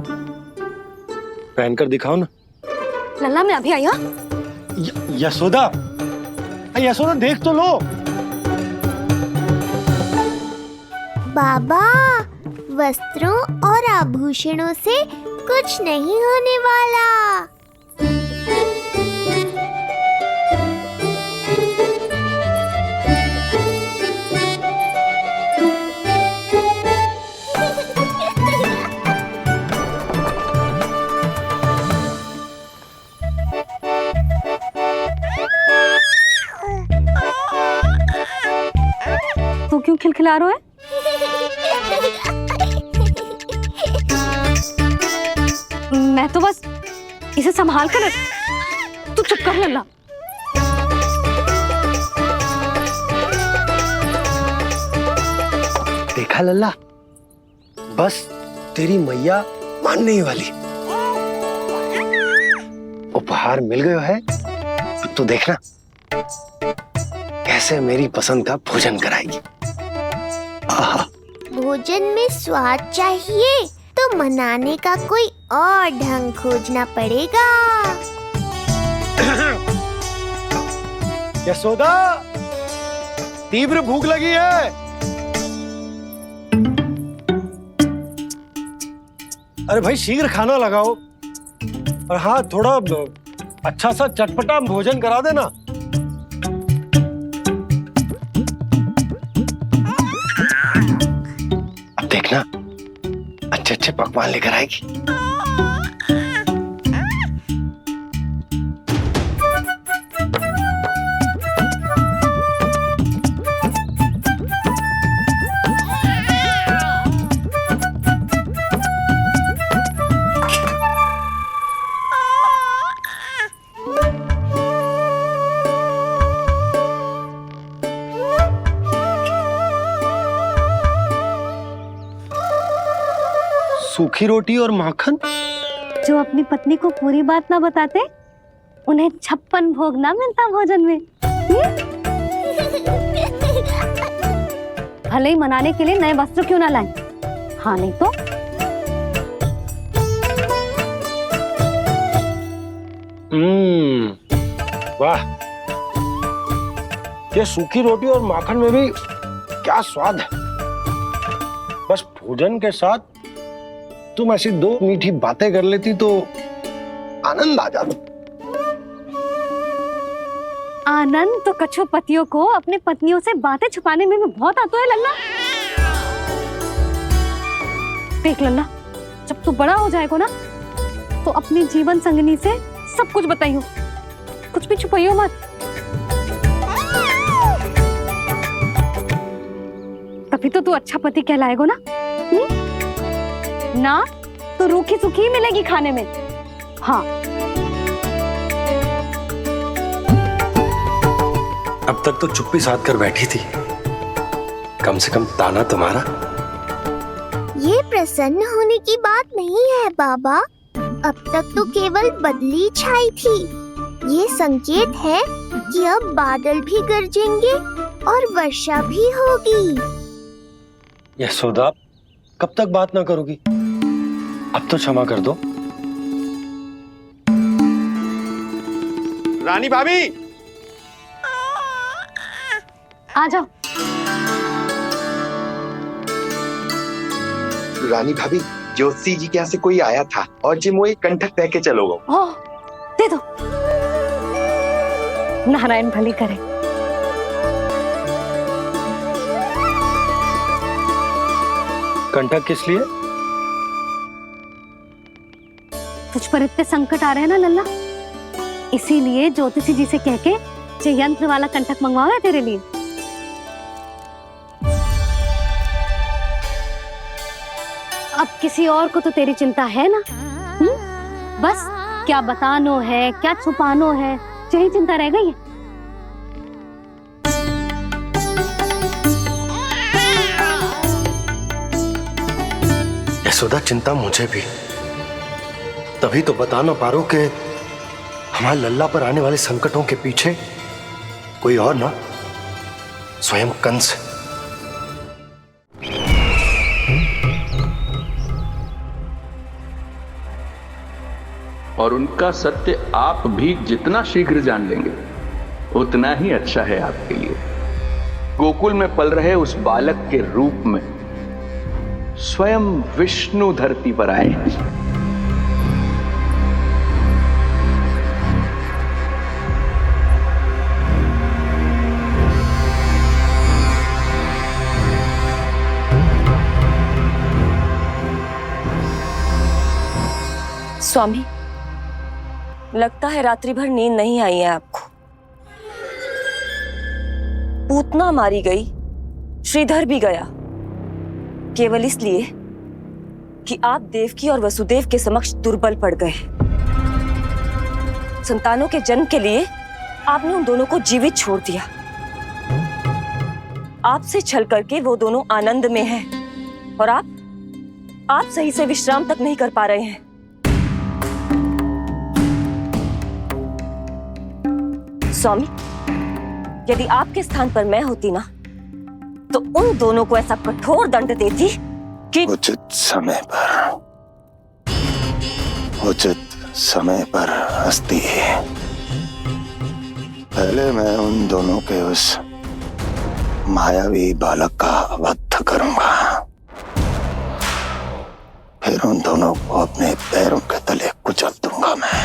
पहनकर दिखाओ ना। लल्ला, मैं अभी आई। यशोदा, यशोदा देख तो लो। बाबा, वस्त्रों और आभूषणों से कुछ नहीं होने वाला। तू क्यों खिलखिला रहा है? मैं तो बस इसे संभाल कर तू चुप कर लल्ला। देखा लल्ला, बस तेरी मैया मानने ही वाली। उपहार मिल गया है, अब तू देखना कैसे मेरी पसंद का भोजन कराएगी। भोजन में स्वाद चाहिए तो मनाने का कोई और ढंग खोजना पड़ेगा। यशोदा, तीव्र भूख लगी है। अरे भाई शीघ्र खाना लगाओ, और हाँ थोड़ा अच्छा सा चटपटा भोजन करा देना। अब देखना अच्छे अच्छे पकवान लेकर आएगी। सूखी रोटी और माखन? जो अपनी पत्नी को पूरी बात ना बताते, उन्हें 56 भोग ना मिलता भोजन में। भले ही मनाने के लिए नए वस्त्र क्यों ना लाएं, हाँ नहीं तो वाह, ये सूखी रोटी और माखन में भी क्या स्वाद है। बस भोजन के साथ तुम ऐसी 2 मीठी बातें कर लेती तो आनंद आ जाता। आनंद तो कछुआ पतियों को अपने पत्नियों से बातें छुपाने में भी बहुत आता है लल्ला। देख लल्ला, जब तू बड़ा हो जाएगा ना तो अपनी जीवन संगनी से सब कुछ बताइयो, कुछ भी छुपाइयो मत। तभी तो तू अच्छा पति कहलाएगा ना। ना तो रूखी सूखी मिलेगी खाने में। हाँ, अब तक तो चुप्पी साध कर बैठी थी, कम से कम ताना तुम्हारा। ये प्रसन्न होने की बात नहीं है बाबा, अब तक तो केवल बदली छाई थी। ये संकेत है कि अब बादल भी गरजेंगे और वर्षा भी होगी। यशोदा, कब तक बात ना करोगी? अब तो क्षमा कर दो। रानी भाभी, आ जाओ। रानी भाभी, ज्योति जी के यहाँ से कोई आया था और जी मुझे कंठक दे के चलोगे। ओह, दे दो। नारायण भली करे। कंठक किस लिए? तुझ पर इतने संकट आ रहे हैं ना लल्ला, इसीलिए ज्योतिषी जी से कह के ये यंत्र वाला कंठक मंगवाओ है तेरे लिए। अब किसी और को तो तेरी चिंता है ना? बस क्या बतानो है, क्या छुपानो है, यही चिंता रह गई है। यशोदा, चिंता मुझे भी, तभी तो बता ना पा रहा हूं कि हमारे लल्ला पर आने वाले संकटों के पीछे कोई और ना, स्वयं कंस है। और उनका सत्य आप भी जितना शीघ्र जान लेंगे उतना ही अच्छा है आपके लिए। गोकुल में पल रहे उस बालक के रूप में स्वयं विष्णु धरती पर आए। स्वामी, लगता है रात्रि भर नींद नहीं आई है आपको। पूतना मारी गई, श्रीधर भी गया, केवल इसलिए कि आप देवकी और वसुदेव के समक्ष दुर्बल पड़ गए। संतानों के जन्म के लिए आपने उन दोनों को जीवित छोड़ दिया। आपसे छल करके वो दोनों आनंद में हैं और आप सही से विश्राम तक नहीं कर पा रहे हैं। स्वामी, यदि आपके स्थान पर मैं होती ना तो उन दोनों को ऐसा कठोर दंड देती कि उचित समय पर हस्ती। पहले मैं उन दोनों के उस मायावी बालक का वध करूंगा, फिर उन दोनों को अपने पैरों के तले कुचल दूंगा मैं।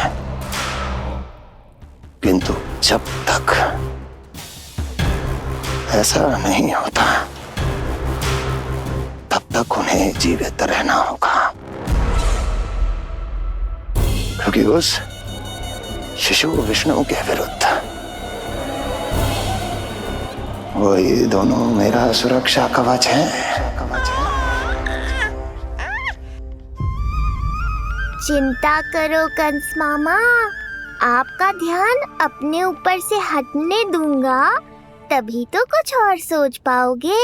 किंतु जब तक ऐसा नहीं होता तब तक उन्हें जीवित रहना होगा, क्योंकि उस शिशु विष्णु के विरुद्ध वही दोनों मेरा सुरक्षा कवच है। चिंता करो कंस मामा, आपका ध्यान अपने ऊपर से हटने दूंगा, तभी तो कुछ और सोच पाओगे।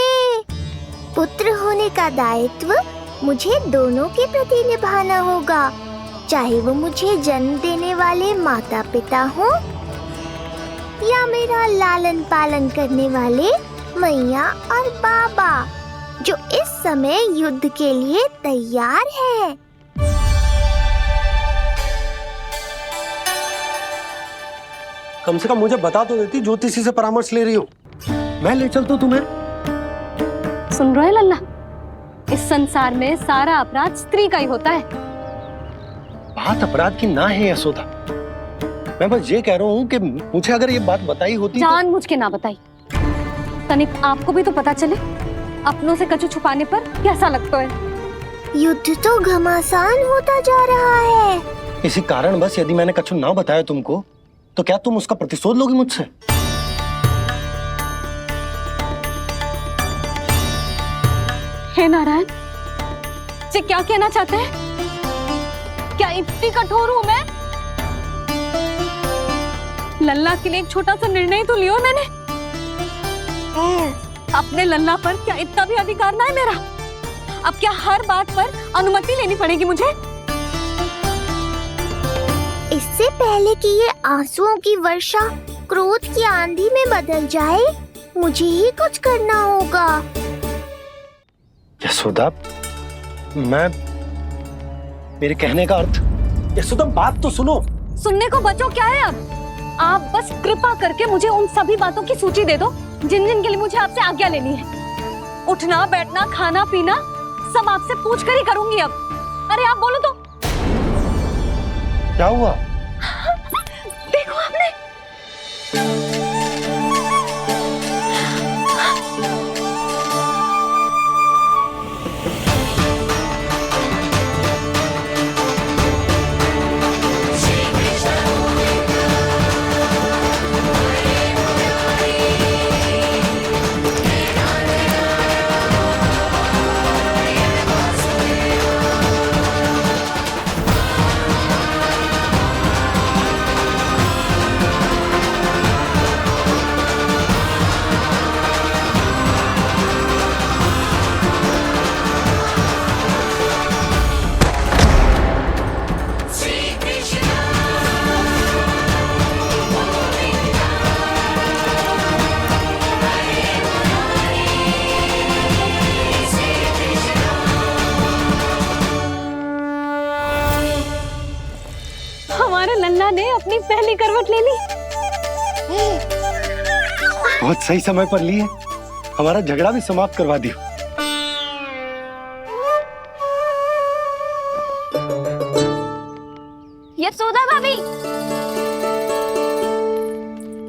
पुत्र होने का दायित्व मुझे दोनों के प्रति निभाना होगा, चाहे वो मुझे जन्म देने वाले माता पिता हो या मेरा लालन पालन करने वाले मैया और बाबा, जो इस समय युद्ध के लिए तैयार है। कम से कम मुझे बता तो देती ज्योतिषी से परामर्श ले रही हो, मैं ले चलता तुम्हें। सुन रहे लल्ला, इस संसार में सारा अपराध स्त्री का ही होता है। बात अपराध की ना है यशोदा, मैं बस ये कह रहा हूँ कि मुझे अगर ये बात बताई होती जान मुझ के ना बताई, तनिक आपको भी तो पता चले अपनों से कछु छुपाने पर कैसा लगता है। युद्ध तो घमासान होता जा रहा है। इसी कारण बस यदि मैंने कछु ना बताया तुमको, तो क्या तुम उसका प्रतिशोध लोगी मुझसे? हे नारायण, ये क्या कहना चाहते हैं? क्या इतनी कठोर हूं मैं? लल्ला के लिए एक छोटा सा निर्णय तो लियो मैंने। अपने लल्ला पर क्या इतना भी अधिकार ना है मेरा? अब क्या हर बात पर अनुमति लेनी पड़ेगी मुझे? इससे पहले कि ये आंसुओं की वर्षा क्रोध की आंधी में बदल जाए, मुझे ही कुछ करना होगा। यशोदा, मेरे कहने का अर्थ, यशोदा बात तो सुनो। सुनने को बचो क्या है अब? आप बस कृपा करके मुझे उन सभी बातों की सूची दे दो जिन जिन के लिए मुझे आपसे आज्ञा लेनी है। उठना बैठना खाना पीना सब आपसे पूछ कर ही करूंगी अब। अरे आप बोलो तो। क्या हुआ? देखो आपने। लल्ला ने अपनी पहली करवट ले ली। बहुत सही समय पर ली है, हमारा झगड़ा भी समाप्त करवा दियो। यशोदा भाभी,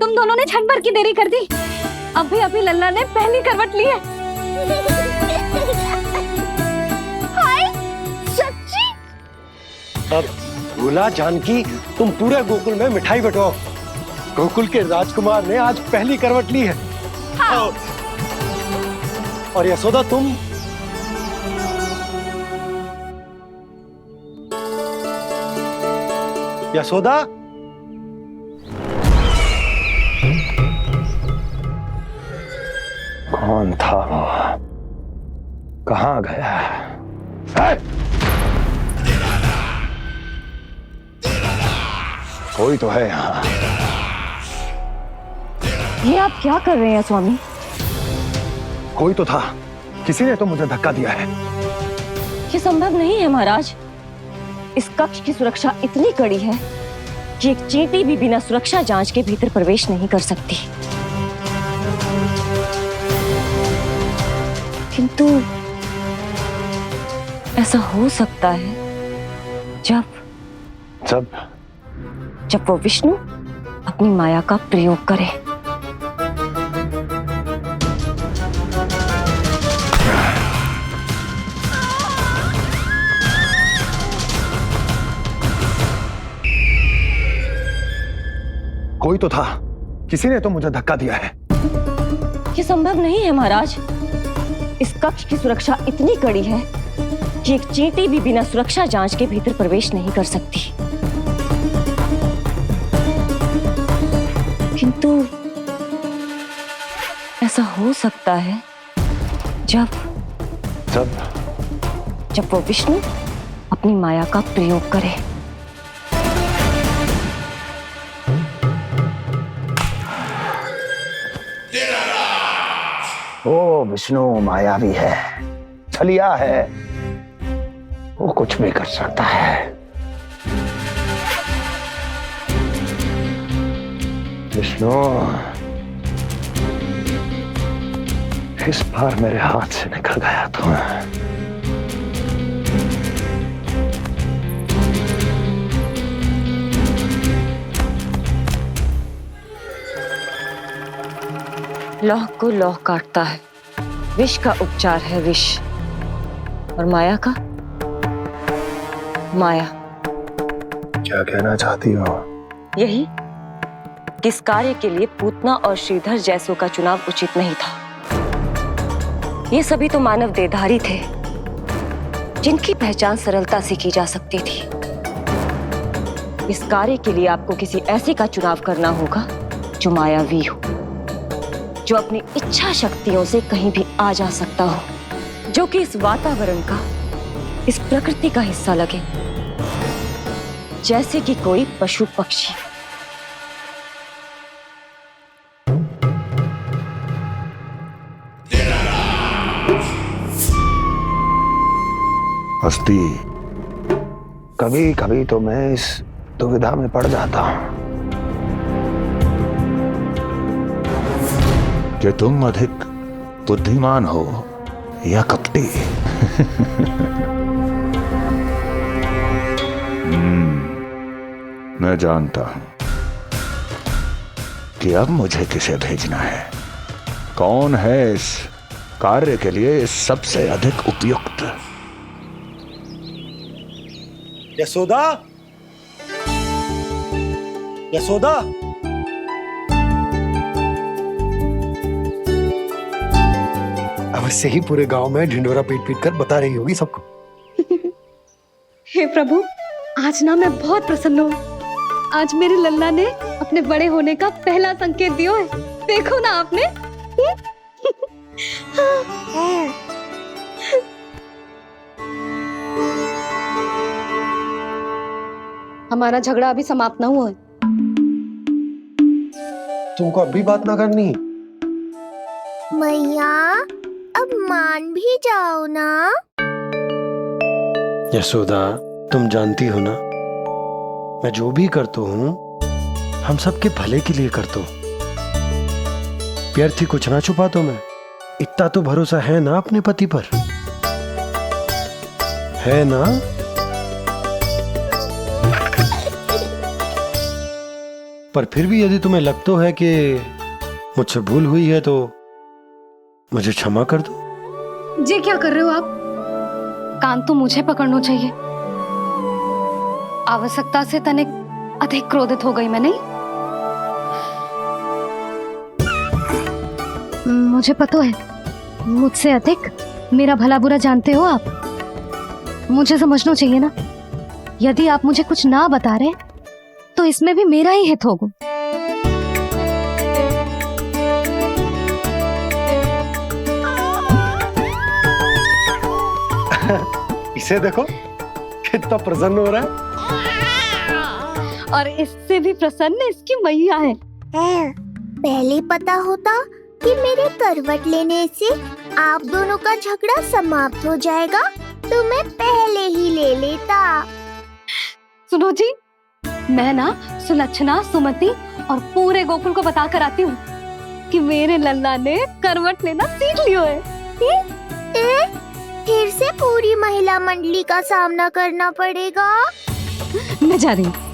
तुम दोनों ने क्षण भर की देरी कर दी। अभी लल्ला ने पहली करवट ली है। हाय, सच्ची? अब भूला जानकी, तुम पूरे गोकुल में मिठाई बंटवाओ। गोकुल के राजकुमार ने आज पहली करवट ली है। हाँ। और यशोदा तुम यशोदा, कौन था वो? कहाँ गया? कोई तो है यहाँ। ये आप क्या कर रहे हैं स्वामी? कोई तो था, किसी ने तो मुझे धक्का दिया है। ये संभव नहीं है महाराज। इस कक्ष की सुरक्षा इतनी कड़ी है कि एक चींटी भी बिना सुरक्षा जांच के भीतर प्रवेश नहीं कर सकती। ऐसा हो सकता है जब वो विष्णु अपनी माया का प्रयोग करे। कोई तो था, किसी ने तो मुझे धक्का दिया है। ये संभव नहीं है महाराज। इस कक्ष की सुरक्षा इतनी कड़ी है कि एक चींटी भी बिना सुरक्षा जांच के भीतर प्रवेश नहीं कर सकती। किंतु ऐसा हो सकता है जब वो विष्णु अपनी माया का प्रयोग करे। ओ विष्णु मायावी है, छलिया है, वो कुछ भी कर सकता है। विष्णु, इस बार मेरे हाथ से निकल गया तो लौह को लौह काटता है, विष का उपचार है विष, और माया का माया। क्या कहना चाहती हो? यही किस कार्य के लिए पूतना और श्रीधर जैसों का चुनाव उचित नहीं था। ये सभी तो मानव देहधारी थे जिनकी पहचान सरलता से की जा सकती थी। इस कार्य के लिए आपको किसी ऐसे का चुनाव करना होगा जो मायावी हो, जो अपनी इच्छा शक्तियों से कहीं भी आ जा सकता हो, जो कि इस वातावरण का, इस प्रकृति का हिस्सा लगे, जैसे कि कोई पशु पक्षी। हस्ती, कभी कभी तो मैं इस दुविधा में पड़ जाता हूं कि तुम अधिक बुद्धिमान हो या कपटी। मैं जानता हूं कि अब मुझे किसे भेजना है, कौन है इस कार्य के लिए सबसे अधिक उपयुक्त। यशोदा, यशोदा, अवश्य ही पूरे गांव में ढिंडोरा पीट पीट कर बता रही होगी सबको। हे प्रभु, आज ना मैं बहुत प्रसन्न हूँ। आज मेरे लल्ला ने अपने बड़े होने का पहला संकेत दिया है। देखो ना आपने। हमारा झगड़ा अभी समाप्त ना हुआ है। तुमको अब भी बात ना करनी? मैया, अब मान भी जाओ ना। यशोदा, तुम जानती हो ना, मैं जो भी करता हूँ हम सबके भले के लिए करता हूँ। व्यर्थ ही कुछ ना छुपा तो मैं। इतना तो भरोसा है ना अपने पति पर, है ना? पर फिर भी यदि तुम्हें लगता है कि मुझसे भूल हुई है तो मुझे क्षमा कर दो। जी क्या कर रहे हो आप? कान तो मुझे पकड़ना चाहिए। आवश्यकता से तनिक अधिक क्रोधित हो गई मैं, नहीं? मुझे पता है, मुझसे अधिक मेरा भला बुरा जानते हो आप। मुझे समझना चाहिए ना, यदि आप मुझे कुछ ना बता रहे तो इसमें भी मेरा ही हित होगा। इसे देखो कितना प्रसन्न हो रहा है। और इससे भी प्रसन्न इसकी मैया है। पहले पता होता कि मेरे करवट लेने से आप दोनों का झगड़ा समाप्त हो जाएगा तो मैं पहले ही ले लेता। सुनो जी, मैं ना सुलक्षणा, सुमति और पूरे गोकुल को बता कर आती हूँ कि मेरे लल्ला ने करवट लेना सीख लियो है। फिर से पूरी महिला मंडली का सामना करना पड़ेगा। मैं जा रही हूँ।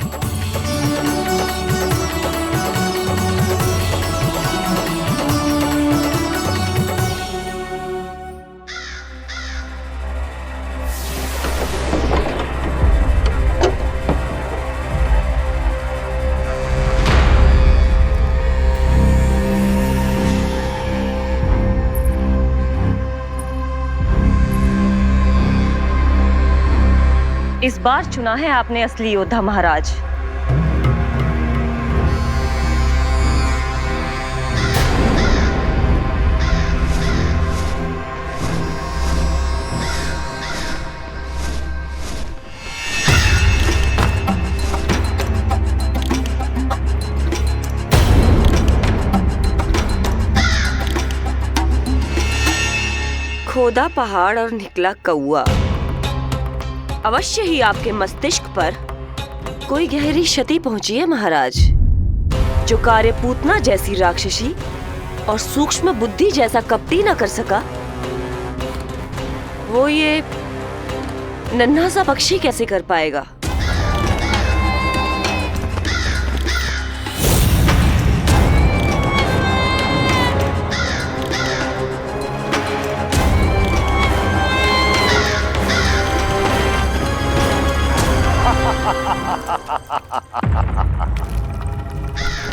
इस बार चुना है आपने असली योद्धा महाराज। खोदा पहाड़ और निकला कौआ। अवश्य ही आपके मस्तिष्क पर कोई गहरी क्षति पहुंची है महाराज। जो कार्य पूतना जैसी राक्षसी और सूक्ष्म बुद्धि जैसा कपटी न कर सका, वो ये नन्हा सा पक्षी कैसे कर पाएगा।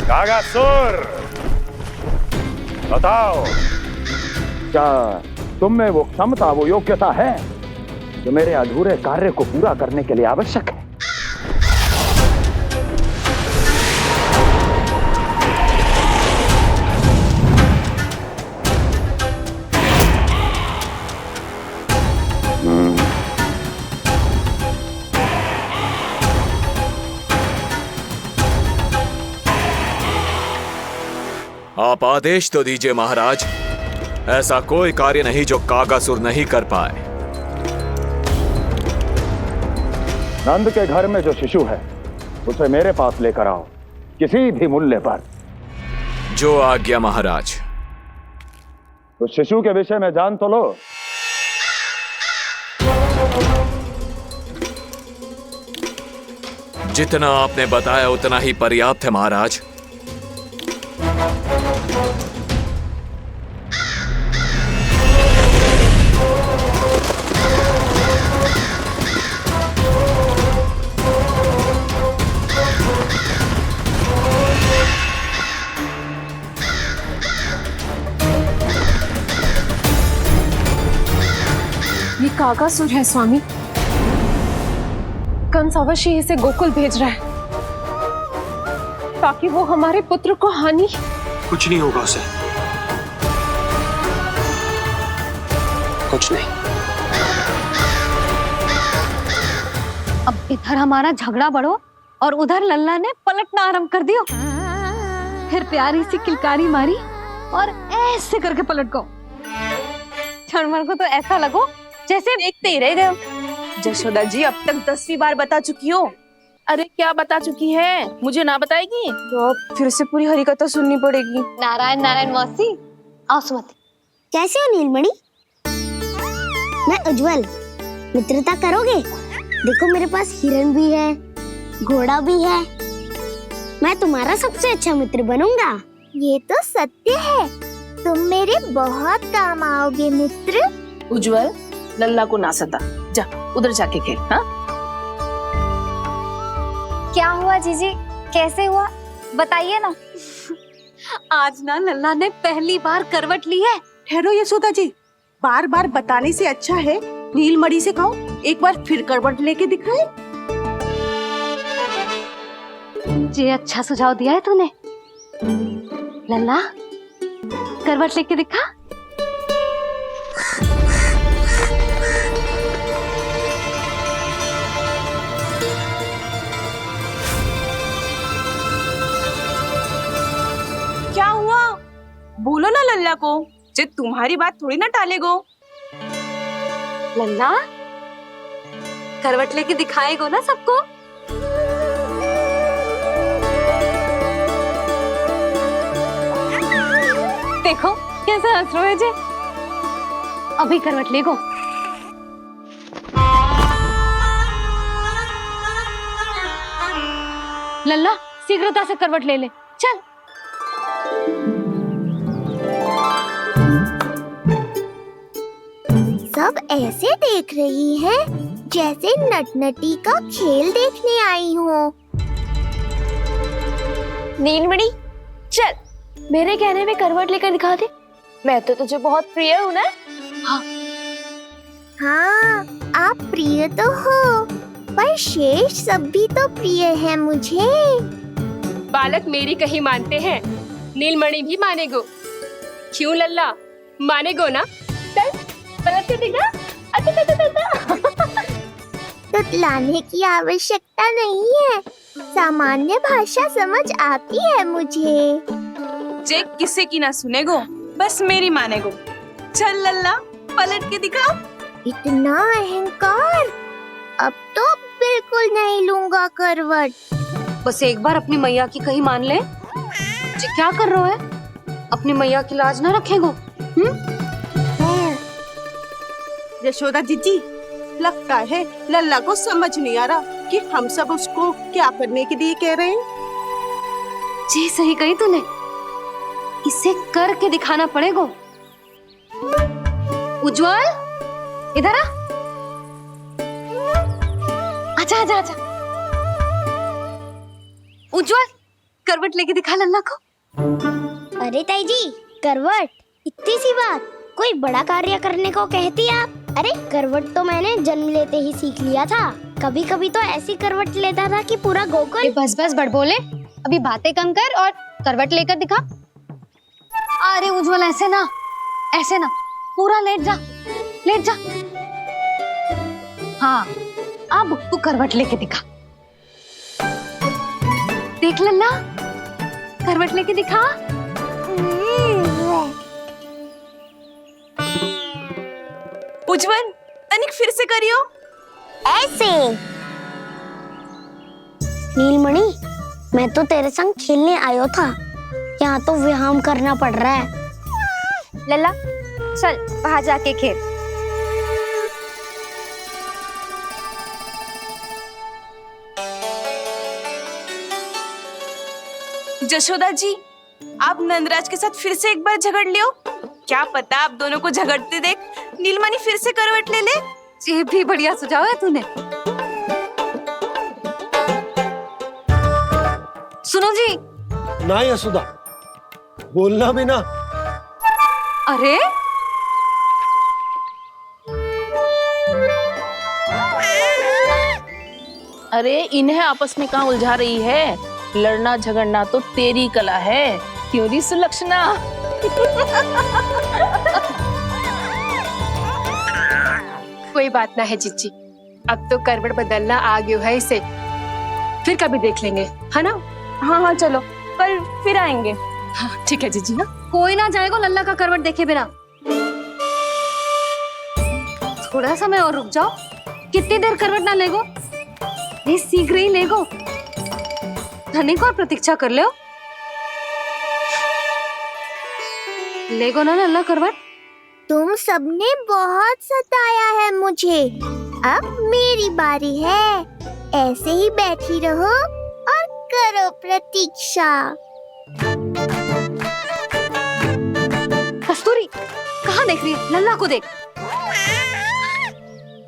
कागासुर, बताओ, क्या तुम में वो क्षमता, वो योग्यता है जो मेरे अधूरे कार्य को पूरा करने के लिए आवश्यक है? आप आदेश तो दीजिए महाराज। ऐसा कोई कार्य नहीं जो कागासुर नहीं कर पाए। नंद के घर में जो शिशु है उसे मेरे पास लेकर आओ, किसी भी मूल्य पर। जो आज्ञा महाराज। उस शिशु के विषय में जान तो लो। जितना आपने बताया उतना ही पर्याप्त है महाराज। ये कागासुर है स्वामी। कंस अवश्य इसे गोकुल भेज रहा है ताकि वो हमारे पुत्र को हानि। कुछ नहीं होगा उसे, कुछ नहीं। अब इधर हमारा झगड़ा बढ़ो और उधर लल्ला ने पलटना आरंभ कर दियो। फिर प्यारी सी किलकारी मारी और ऐसे करके पलट गो। क्षणभर को तो ऐसा लगो जैसे देखते ही रह गए। जशोदा जी अब तक 10वीं बार बता चुकी हो। अरे क्या बता चुकी है, मुझे ना बताएगी तो अब फिर से पूरी हरी कथा सुननी पड़ेगी। नारायण नारायण मौसी, आओ सुमति। कैसे हो नीलमणि? मैं उज्जवल, मित्रता करोगे? देखो मेरे पास हिरन भी है, घोड़ा भी है। मैं तुम्हारा सबसे अच्छा मित्र बनूंगा। ये तो सत्य है, तुम मेरे बहुत काम आओगे मित्र। उज्जवल, लल्ला को ना सता, जा उधर जाके खेल। हाँ, क्या हुआ जीजी, कैसे हुआ बताइए ना। आज ना लल्ला ने पहली बार करवट ली है। ठहरो यशोदा जी, बार बार बताने से अच्छा है नीलमणि से कहो एक बार फिर करवट लेके दिखाए। ये अच्छा सुझाव दिया है तूने। लल्ला करवट लेके दिखा। क्या हुआ? बोलो ना लल्ला को, जे तुम्हारी बात थोड़ी ना टालेगो। लल्ला करवट लेके दिखाएगो ना सबको। देखो कैसा हंस रहे जे। अभी करवट लेगो, लल्ला शीघ्रता से करवट ले ले, चल। सब ऐसे देख रही है जैसे नटनटी का खेल देखने आई हो। नीलमणि चल मेरे कहने में करवट लेकर दिखा दे, मैं तो तुझे बहुत प्रिय हूँ ना। हाँ, आप प्रिय तो हो, पर शेष सब भी तो प्रिय है मुझे। बालक मेरी कहीं मानते हैं, नीलमणि भी मानेगो। क्यों लल्ला, मानेगो ना? चल पलट के दिखा। तुतलाने की आवश्यकता नहीं है, सामान्य भाषा समझ आती है मुझे। जे किसी की ना सुनेगो, बस मेरी मानेगो। चल लल्ला पलट के दिखा। इतना अहंकार, अब तो बिल्कुल नहीं लूंगा करवट। बस एक बार अपनी मैया की कहीं मान ले। जी क्या कर रहे हो? अपनी मैया की लाज ना रखेगो? यशोदा जीजी, लगता है लल्ला को समझ नहीं आ रहा कि हम सब उसको क्या करने के लिए कह रहे हैं। जी सही कही तूने, इसे करके दिखाना पड़ेगा। उज्जवल इधर आ, आजा आजा आजा। उज्जवल करवट लेके दिखा लल्ला को। अरे ताई जी, करवट? इतनी सी बात, कोई बड़ा कार्य करने को कहती आप? अरे करवट तो मैंने जन्म लेते ही सीख लिया था। कभी कभी तो ऐसी करवट लेता था कि पूरा गोकुल। बस बस बड़ बोले, अभी बातें कम कर और करवट लेकर दिखा। अरे उज्जवल ऐसे ना, ऐसे ना, पूरा लेट जा, लेट जा। हाँ अब तू करवट लेके दिखा। देख लल्ला, करवट लेके दिखा। उज्जवल तनिक फिर से करियो। ऐसे। नीलमणि, मैं तो तेरे संग खेलने आयो था, यहाँ तो व्यायाम करना पड़ रहा है। लल्ला चल वहां जाके खेल। जशोदा जी, आप नंदराज के साथ फिर से एक बार झगड़ लियो। क्या पता आप दोनों को झगड़ते देख नीलमणि फिर से करवट ले ले। ये भी बढ़िया सुझाव है तूने। सुनो जी। ना यशोदा, बोलना भी ना। अरे अरे इन्हें आपस में कहाँ उलझा रही है? लड़ना झगड़ना तो तेरी कला है, क्यों री सुलक्षणा? कोई बात ना है जीजी, अब तो करवट बदलना आ गयो है इसे, फिर कभी देख लेंगे, है ना? हाँ हाँ चलो, कल फिर आएंगे। हाँ ठीक है जीजी। हाँ कोई ना जाएगा लल्ला का करवट देखे बिना। थोड़ा समय और रुक जाओ। कितनी देर करवट ना लेगो? ये शीघ्र ही लेगो। धनिक और प्रतीक्षा कर लो। लेगो ना लल्ला करवट। तुम सबने बहुत सताया है मुझे, अब मेरी बारी है। ऐसे ही बैठी रहो और करो प्रतीक्षा। कस्तूरी कहाँ देख रही है? लल्ला को देख,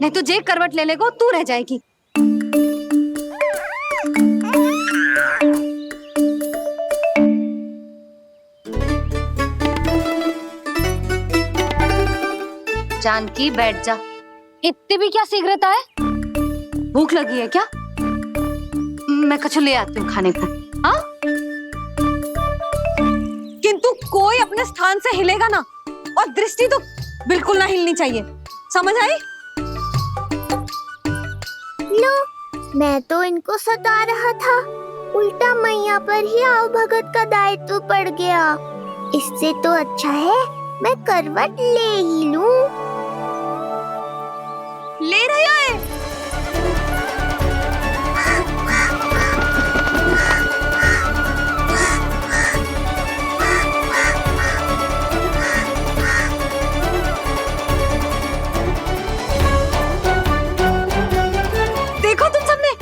नहीं तो जे करवट ले लेगो तू रह जाएगी। जानकी बैठ जा। इतनी भी क्या शीघ्रता है? भूख लगी है क्या? मैं कछु ले आती हूँ खाने को। हाँ? किंतु कोई अपने स्थान से हिलेगा ना, और दृष्टि तो बिल्कुल ना हिलनी चाहिए, समझ आई? लो, मैं तो इनको सता रहा था, उल्टा मैया पर ही आओ भगत का दायित्व पड़ गया। इससे तो अच्छा है मैं करवट ले ही लूं। ले रहे हो? देखो तुम सबने,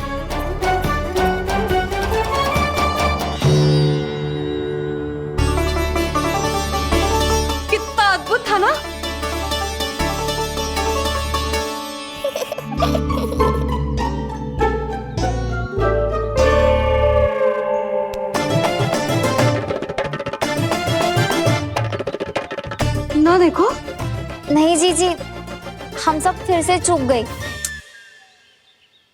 नहीं जीजी, हम सब फिर से चूक गए।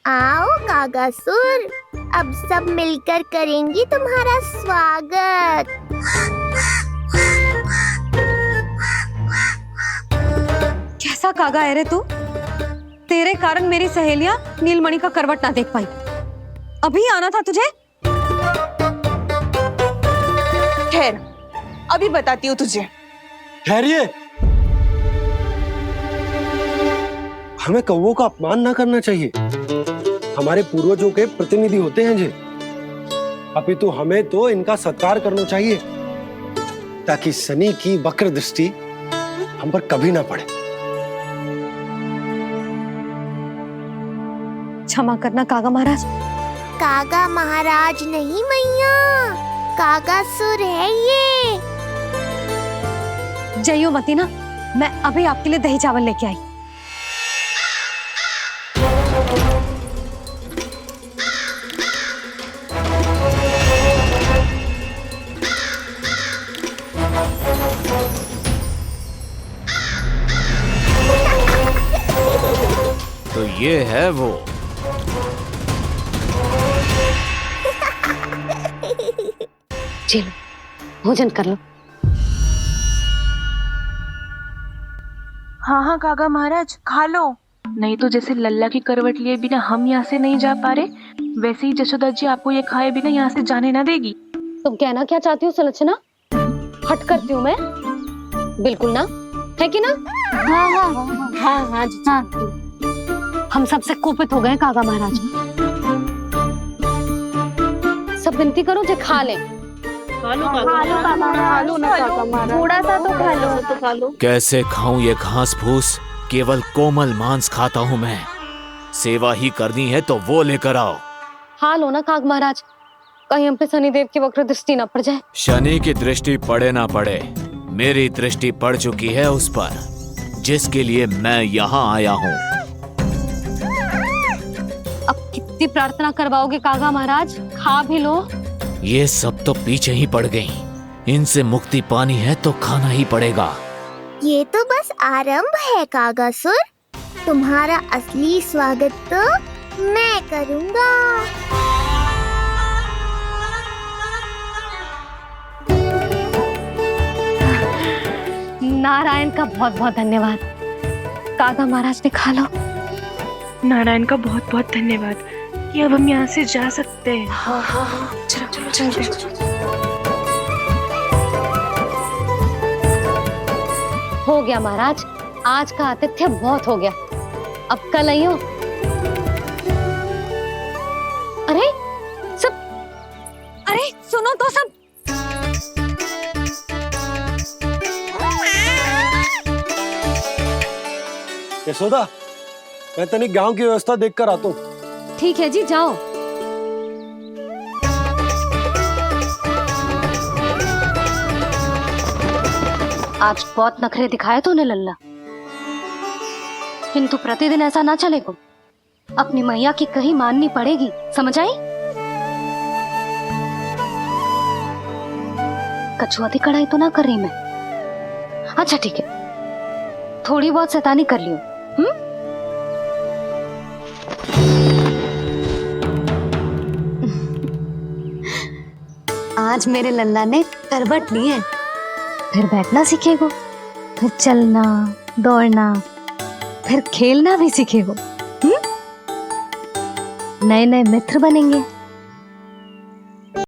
आओ कागासुर, अब सब मिलकर करेंगी तुम्हारा स्वागत। कैसा कागा है रे तू? तेरे कारण मेरी सहेलियां नीलमणि का करवट ना देख पाई। अभी आना था तुझे। ठहर, अभी बताती हूँ तुझे। ठहरिए, हमें कौवों का अपमान ना करना चाहिए। हमारे पूर्वजों के प्रतिनिधि होते हैं जी। अपितु हमें तो इनका सत्कार करना चाहिए ताकि शनि की वक्र दृष्टि हम पर कभी ना पड़े। क्षमा करना कागा महाराज। कागा महाराज नहीं मैया, कागासुर है ये। जइयो मती ना, मैं अभी आपके लिए दही चावल लेके आई। तो ये है वो। चलो भोजन कर लो। हाँ हाँ कागा महाराज, खा लो। नहीं तो जैसे लल्ला की करवट लिए बिना हम यहाँ से नहीं जा पा रहे, वैसे ही जशोदा जी आपको ये खाए बिना यहाँ से जाने ना देगी। तुम कहना क्या चाहती हो सुलक्षणा? हट करती हूँ मैं? बिल्कुल ना, है कि ना? हाँ हाँ हाँ हाँ हाँ जी हाँ। हम सबसे कोपित हो गए कागा महाराज। सब विनती करो जो खा ले। थोड़ा सा तो खा लो। कैसे खाऊं ये घास फूस? केवल कोमल मांस खाता हूँ मैं। सेवा ही करनी है तो वो लेकर आओ। खा लो ना काग महाराज, कहीं हम पे शनिदेव की वक्र दृष्टि न पड़ जाए। शनि की दृष्टि पड़े ना पड़े, मेरी दृष्टि पड़ चुकी है उस पर, जिसके लिए मैं यहाँ आया हूँ। अब कितनी प्रार्थना करवाओगे कागा महाराज? खा भी लो। ये सब तो पीछे ही पड़ गई। इनसे मुक्ति पानी है तो खाना ही पड़ेगा। ये तो बस आरंभ है कागासुर, तुम्हारा असली स्वागत तो मैं करूंगा। नारायण का बहुत बहुत धन्यवाद। कागा महाराज ने खा लो। नारायण का बहुत बहुत धन्यवाद कि अब हम यहाँ से जा सकते हैं। हाँ हाँ हाँ, चलो चलो चलो। हो गया महाराज, आज का आतिथ्य बहुत हो गया। अब कल आइयो। अरे सब, अरे सुनो तो सब। यशोदा, मैं तनिक गांव की व्यवस्था देखकर आता हूँ। ठीक है जी, जाओ। आज बहुत नखरे दिखाए तूने लल्ला, किंतु प्रतिदिन ऐसा ना चलेगा। अपनी मैया की कहीं माननी पड़ेगी, समझ आई? कछुआती कढ़ाई तो ना कर रही मैं। अच्छा ठीक है, थोड़ी बहुत शैतानी कर लियो। आज मेरे लल्ला ने करवट ली है, फिर बैठना सीखेगो, फिर चलना दौड़ना, फिर खेलना भी सीखेगो। नए नए मित्र बनेंगे।